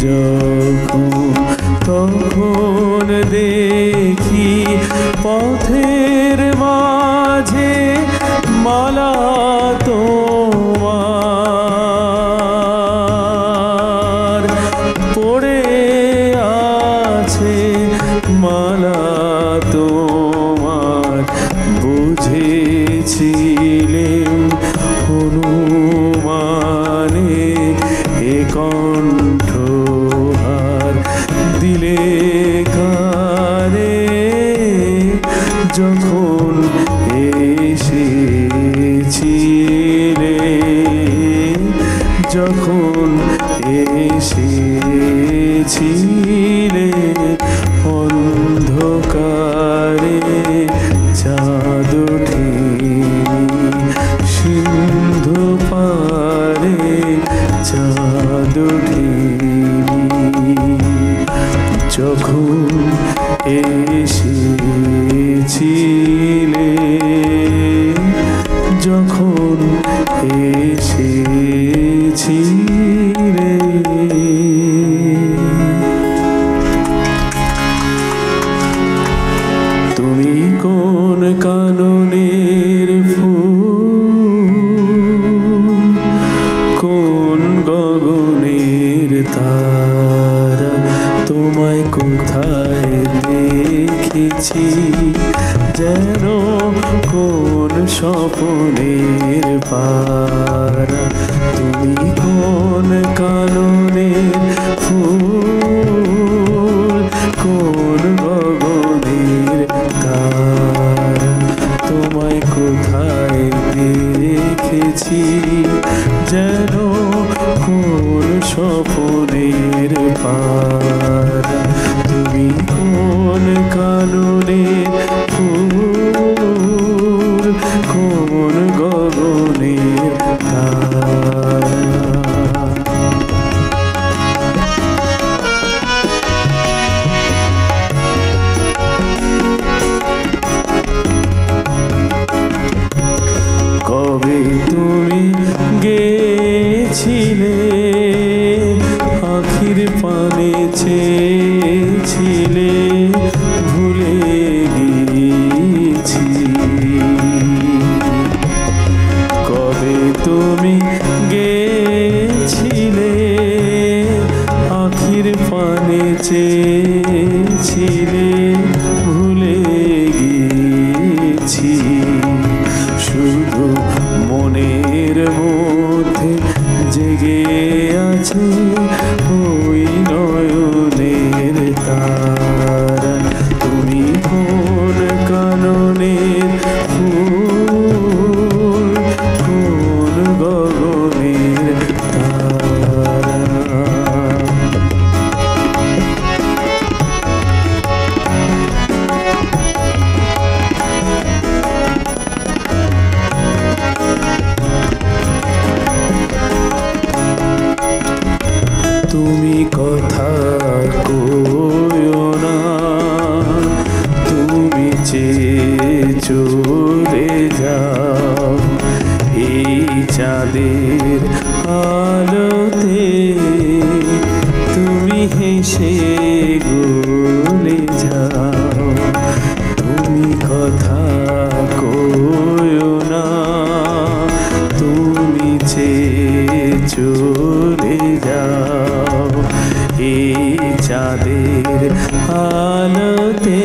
যখন, তখন দেখি পথের মাঝে মালা তোমার পড়ে আছে, মালা তোমার বুঝে যখন এসেছিলে অন্ধকারে চাঁদ ওঠেনি সিন্ধু পারে চাঁদ ওঠেনি যখন এসেছিলে যখন এসেছিলে তুমি কোন কাননের ফুল কোন গগনের তারা তোমায় কোথায় দেখেছি যেন কোন স্বপ্নের পারা তুমি কোন কাননের ফুল কোন গগনের তারা তোমায় কোথায় দেখেছি যেন কোন স্বপ্নের পারা তুমি কোন কাননের ফুল কোন গগনের তারা কবে তুমি গেছিলে আখির পানে চেয়েছিলে ভুলে গিয়েছি কবে তুমি গেছিলে আখির পানে চেয়েছিলে ভুলে গিয়েছি শুধু মনের মধ্যে জেগে আছে ওই নয়নের তারা তুমি কোন কাননের ফুল কোন গগনের তারা তুমি কথা কইও না তুমি চেয়ে চলে যাও এই চাঁদের আলোতে তুমি হেসে গলে যাও তুমি কথা কইও না তুমি চেয়ে চলে যাও এই চাঁদের আলোতে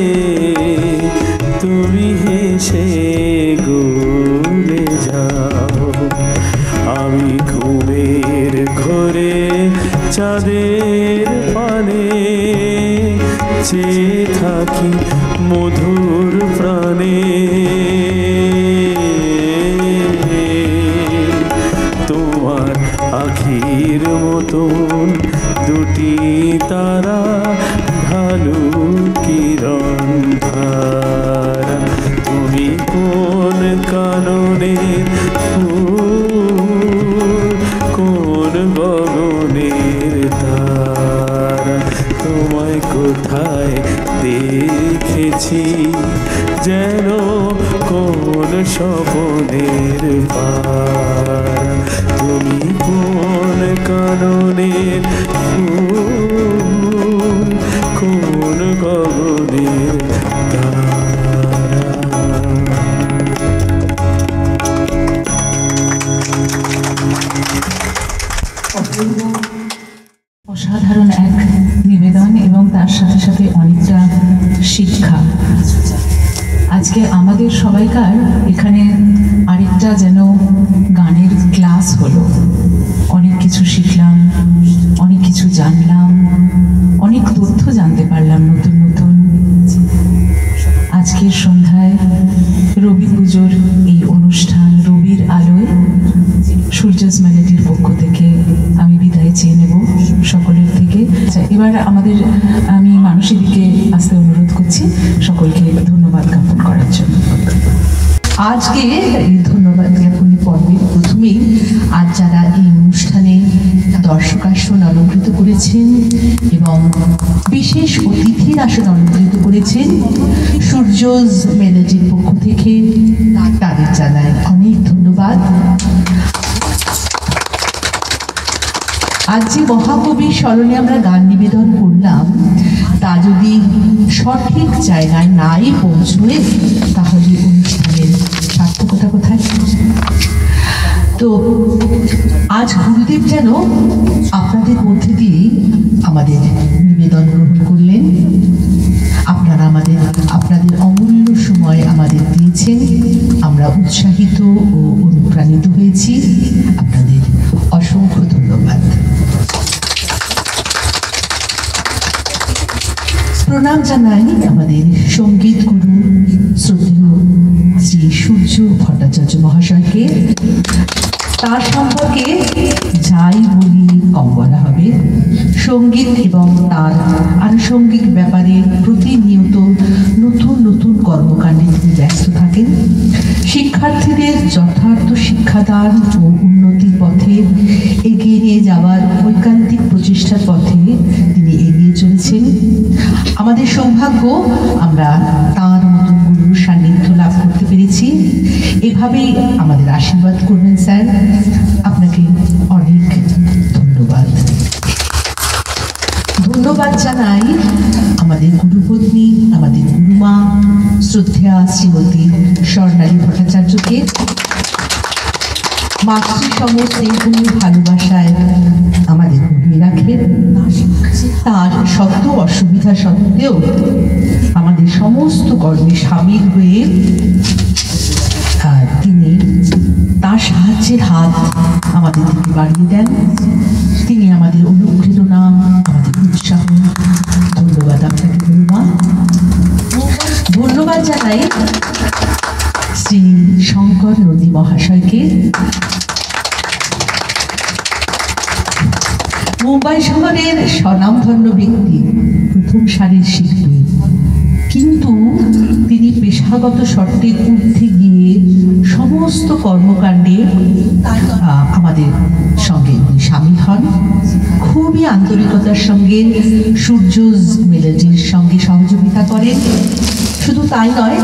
তুমি হেসে গলে যাও আমি ঘুমের ঘরে চাঁদের পানে চেয়ে থাকি মধুর প্রাণে তোমার আখির মতন দুটি তারা ঢালু কিরণ ধারা তুমি কোন কাননের ফুল কোন গগনের তারা তোমায় কোথায় দেখেছি যেন কোন স্বপ্নের পারা তুমি কোন কাননের ফুল কোন গগনের অসাধারণ এক নিবেদন এবং তার সাথে সাথে অনেকটা শিক্ষা। আজকে আমাদের সবাইকার এখানে আরেকটা যেন গানের ক্লাস হলো, অনেক কিছু শিখলাম, অনেক কিছু জানলাম, অনেক তথ্য জানতে পারলাম নতুন নতুন। আজকের সন্ধ্যায় রবি পুজোর এই অনুষ্ঠান রবির আলোয় সূর্য স্মারক কমিটির পক্ষ থেকে আমি বিদায় চেয়ে নেব সকলের থেকে। এবার আমি মানসীদিকে আসতে অনুরোধ করছি সকলকে ধন্যবাদ জ্ঞাপন করার জন্য। আজকে এই ধন্যবাদ জ্ঞাপনী পর্বের প্রথমেই আজ যারা এই অনুষ্ঠানে দর্শক আসন অলঙ্কৃত করেছেন এবং বিশেষ অতিথির আসন অলঙ্কৃত করেছেন সূর্যজ মেলোডির পক্ষ থেকে তাদের জানাই অনেক ধন্যবাদ। আজ যে মহাকবির স্মরণে আমরা গান নিবেদন করলাম তা যদি সঠিক জায়গায় নাই পৌঁছবে তাহলে অনুষ্ঠানের সার্থকতা কোথায়? তো আজ গুরুদেব যেন আপনাদের মধ্যে দিয়ে আমাদের নিবেদন গ্রহণ করলেন। আপনারা আপনাদের অমূল্য সময় আমাদের দিয়েছেন, আমরা উৎসাহিত ও অনুপ্রাণিত হয়েছি। আপনাদের অসংখ্য ধন্যবাদ। প্রণাম জানাই আমাদের সঙ্গীত গুরু শ্রদ্ধেয় শ্রী সূর্য ভট্টাচার্য মহাশয়কে। তার সম্পর্কে যাই বলি কম বলা হবে। সঙ্গীত এবং তার আনুষঙ্গিক ব্যাপারে প্রতিনিয়ত নতুন নতুন কর্মকাণ্ডে তিনি ব্যস্ত থাকেন। শিক্ষার্থীদের যথার্থ শিক্ষাদান ও উন্নতির পথে এগিয়ে নিয়ে যাওয়ার ঐকান্তিক প্রচেষ্টার পথে তিনি এগিয়ে চলেছেন। আমাদের সৌভাগ্য আমরা তার মতো গুরুর সান্নিধ্য লাভ করতে পেরেছি। এভাবেই আমাদের আশীর্বাদ করবেন স্যার। আপনাকে অনেক ধন্যবাদ। ধন্যবাদ জানাই আমাদের গুরুপত্নী, আমাদের গুরুমা শ্রদ্ধেয়া শ্রীমতী স্বর্ণালী ভট্টাচার্যকে। মাতৃসম স্নেহ ভালোবাসায় আমাদের ঘুরিয়ে রাখেন। তার শত অসুবিধা সত্ত্বেও আমাদের সমস্ত কর্মে সামিল হয়ে তিনি তার সাহায্যের হাত আমাদের দিকে বাড়িয়ে দেন। তিনি আমাদের অনুপ্রেরণা, আমাদের উৎসাহ। ধন্যবাদ আপনাকে গুরুমা। ধন্যবাদ জানাই শ্রী শঙ্কর নদী মহাশয়কে। মুম্বাই শহরের স্বনামধন্য ব্যক্তি, প্রথম সারির শিল্পী, কিন্তু তিনি পেশাগত শর্তে ঊর্ধ্বে গিয়ে সমস্ত কর্মকাণ্ডে আমাদের সঙ্গে সামিল হন। খুবই আন্তরিকতার সঙ্গে সূর্যজ মেলোডির সঙ্গে সহযোগিতা করেন। শুধু তাই নয়,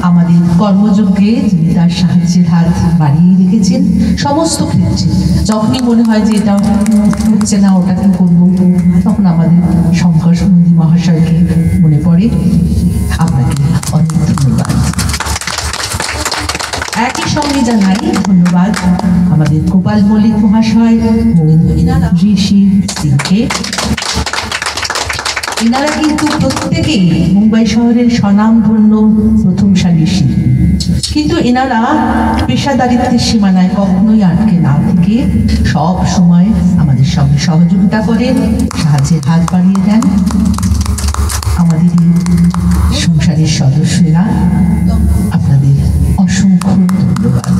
আমাদের কর্মযজ্ঞে তিনি তার সাহায্যের হাত বাড়িয়ে রেখেছেন সমস্ত ক্ষেত্রে। যখনই মনে হয় যে এটা হচ্ছে না, ওটাকে করবো, তখন আমাদের শঙ্কর নদী মহাশয়কে মনে পড়ে। আপনাকে অনেক ধন্যবাদ। একই সঙ্গে জানাই ধন্যবাদ আমাদের গোপাল মল্লিক মহাশয় ও ঋষি সিংকে। এনারা কিন্তু প্রত্যেকেই মুম্বাই শহরের স্বনামধন্য প্রথম সারির শিল্পী, কিন্তু এনারা পেশাদারিত্বের সীমানায় কখনোই আটকে না থেকে সব সময় আমাদের সঙ্গে সহযোগিতা করেন, সাহায্যের হাত বাড়িয়ে দেন। আমাদের এই সংসারের সদস্যরা, আপনাদের অসংখ্য ধন্যবাদ।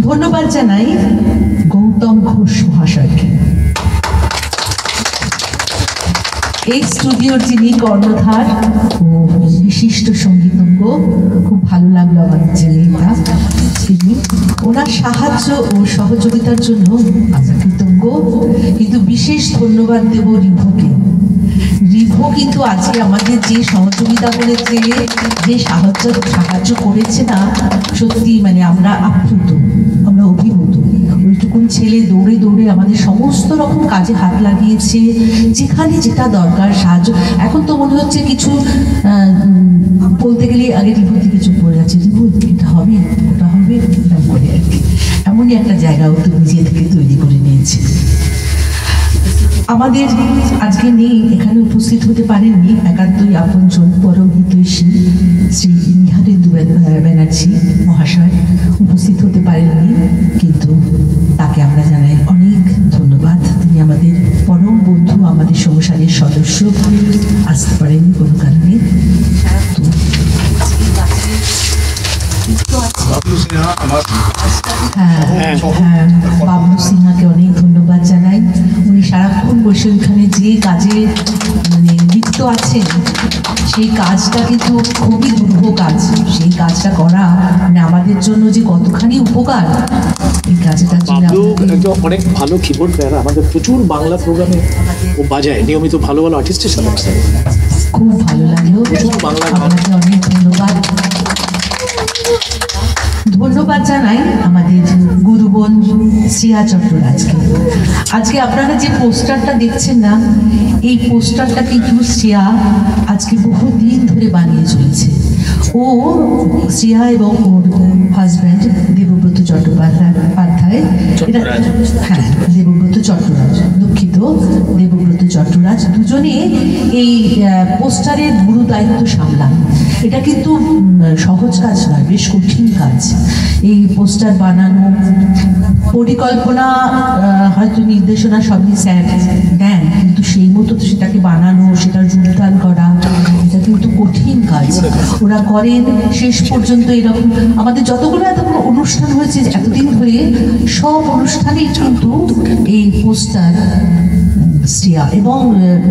ধন্যবাদ জানাই গৌতম ঘোষ মহাশয়কে। এই স্টুডিওর যিনি কর্ণধার ও বিশিষ্ট সঙ্গীতজ্ঞ, খুব ভালো লাগলো আমাদের যে মেয়েটা, তিনি ওনার সাহায্য ও সহযোগিতার জন্য আমরা কৃতজ্ঞ। কিন্তু বিশেষ ধন্যবাদ দেব রিভোকে। রিভো কিন্তু আজকে আমাদের যে সহযোগিতা করেছে, যে সাহায্য করেছে না, সত্যি মানে আমরা আপ্লুত, আমরা অভিভূত। ওইটুকুন ছেলে দৌড়ে দৌড়ে আমাদের সমস্ত রকম কাজে হাত লাগিয়েছে, যেখানে যেটা দরকার সাহায্য। এখন তো মনে হচ্ছে কিছু বলতে গেলে আগে রিভো থেকে চুপ পড়ে যাচ্ছে, রিভো এটা হবে, ওটা হবে, এরকম করে আর কি। এমনই একটা জায়গাও তো নিজে থেকে তৈরি করে নিয়েছে। আমাদের আজকে নেই, এখানে উপস্থিত হতে পারেননি একান্তই আপনজন পরম হিতৈষী শ্রী নিহারেন্দু ব্যানার্জি মহাশয় উপস্থিত হতে পারেননি, কিন্তু তাকে আমরা জানাই অনেক ধন্যবাদ। তিনি আমাদের পরম বন্ধু, আমাদের সংসারের সদস্য, আসতে পারেননি কোনো কারণে। হ্যাঁ, বাবলু সিনহাকে অনেক ধন্যবাদ জানাই। উনি সারাক্ষণ বসে ওখানে যে কাজে মানে লিপ্ত আছেন, সেই কাজটা কিন্তু খুবই দুর্ভ কাজ। সেই কাজটা করা মানে আমাদের জন্য যে কতখানি উপকার, এই কাজটার জন্য অনেক ভালো কিবোর্ড প্লেয়ার। আমাদের প্রচুর বাংলা প্রোগ্রামে ও বাজায় নিয়মিত, ভালো ভালো আর্টিস্টের সাথে। খুব ভালো লাগলো, আপনাকে অনেক ধন্যবাদ। ধন্যবাদ জানাই আমাদের গুরুবোন শ্রেয়া চট্টরাজকে। আজকে আপনারা যে পোস্টারটা দেখছেন না, এই পোস্টারটা কিন্তু শ্রেয়া আজকে বহুদিন ধরে বানিয়ে চলেছে। ও শ্রেয়া এবং ওর হাজব্যান্ড দেবব্রত চট্টোপাধ্যায়, এটা হ্যাঁ দেবব্রত চট্টরাজ, দুঃখিত দেবব্রত চট্টরাজ, দুজনে এই পোস্টারের গুরু দায়িত্ব সামলান। এটা কিন্তু সহজ কাজ নয়, বেশ কঠিন কাজ। এই পোস্টার বানানো, পরিকল্পনা হয়তো নির্দেশনা সবই স্যার দেন, কিন্তু সেই মতো তো সেটাকে বানানো, সেটার রূপদান করা, এটা কিন্তু কঠিন কাজ। ওরা করেন শেষ পর্যন্ত। এরকম আমাদের যতগুলো এতগুলো অনুষ্ঠান হয়েছে এতদিন ধরে, সব অনুষ্ঠানেই কিন্তু এই পোস্টার শ্রেয়া, এবং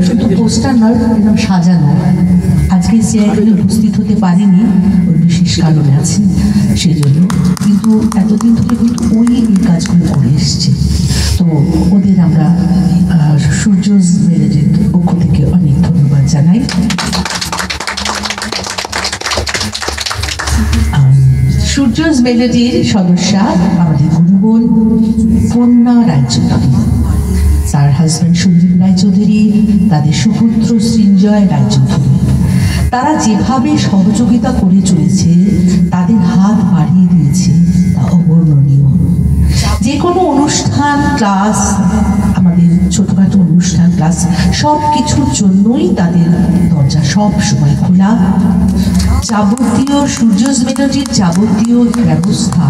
শুধু পোস্টার নয়, এরকম সাজানো। আজকে শ্রেয়া এখানে উপস্থিত হতে পারেনি, ওর বিশেষ কারণে আছে সেই জন্য, কিন্তু এতদিন ধরে কিন্তু ওই এই কাজগুলো করে এসছে। তো ওদের আমরা সূর্যজ মেলেডির পক্ষ থেকে অনেক ধন্যবাদ জানাই। সূর্যজ মেলেডির সদস্যা আমাদের গুরুবোন কন্যা রায়চৌধুরী, তার হাজব্যান্ড সঞ্জীব রায়চৌধুরী, তাদের সুপুত্র সৃঞ্জয় রায়চৌধুরী। তারা যেভাবে সহযোগিতা করে চলেছে, তাদের হাত বাড়িয়ে দিয়েছে, তা অবর্ণনীয়। যে কোনো অনুষ্ঠান, ক্লাস, আমাদের ছোটখাটো অনুষ্ঠান, ক্লাস, সব কিছুর জন্যই তাদের দরজা সব সময় খোলা। যাবতীয় সূর্যজ মেলোডির যাবতীয় ব্যবস্থা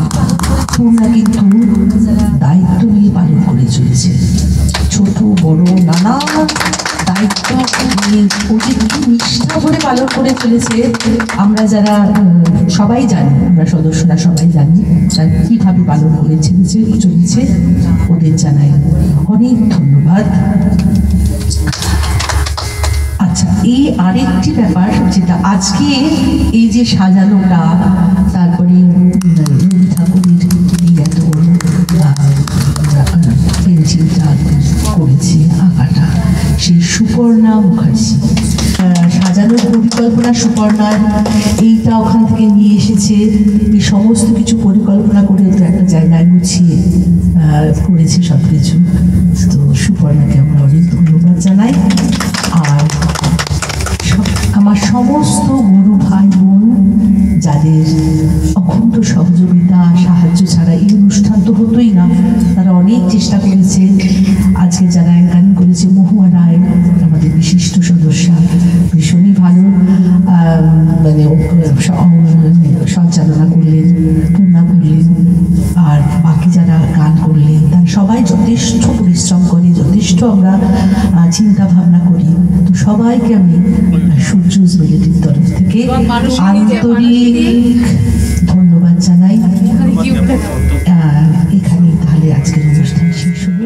পূর্ণা কিন্তু দায়িত্ব নিয়ে পালন করে চলেছে। ছোট বড় নানা দায়িত্ব নিয়ে ওকে কি নিষ্ঠা করে পালন করে চলেছে, আমরা যারা সবাই জানি, আমরা সদস্যরা সবাই জানি তার কীভাবে পালন করে চলেছে। ওদের জানাই অনেক ধন্যবাদ। আচ্ছা, এই আরেকটি ব্যাপার যেটা আজকে এই যে সাজানোটা, তারপরে রবি ঠাকুরের এই এত বড় পেন্সিলটা করেছে, আঁকাটা সেই সুপর্ণা মুখার্জি, সাজানোর পরিকল্পনা সুপর্ণার, এইটা ওখান থেকে নিয়ে এসেছে। এই সমস্ত কিছু পরিকল্পনা করে তো একটা জায়গায় গুছিয়ে করেছে সব কিছু। তো সুপর্ণাকে আমরা অনেক ধন্যবাদ জানাই। আর আমার সমস্ত গুরু ভাই বোন যাদের অখণ্ড সহযোগিতা, সাহায্য ছাড়া এই অনুষ্ঠান তো হতোই না, তারা অনেক চেষ্টা করেছে। আজকে যারা গান করেছে, মহুয়া রায় আমাদের বিশিষ্ট সদস্যা, ভীষণই ভালো মানে সঞ্চালনা করলেন, পূর্ণা করলেন, আর বাকি যারা গান করলেন তারা সবাই যথেষ্ট পরিশ্রম করে, যথেষ্ট আমরা চিন্তা ভাবনা করি। তো সবাইকে আমি সূর্যজ মেলেডির তরফ থেকে আন্তরিক ধন্যবাদ জানাই। এখানেই তাহলে আজকের অনুষ্ঠান শেষ হলো।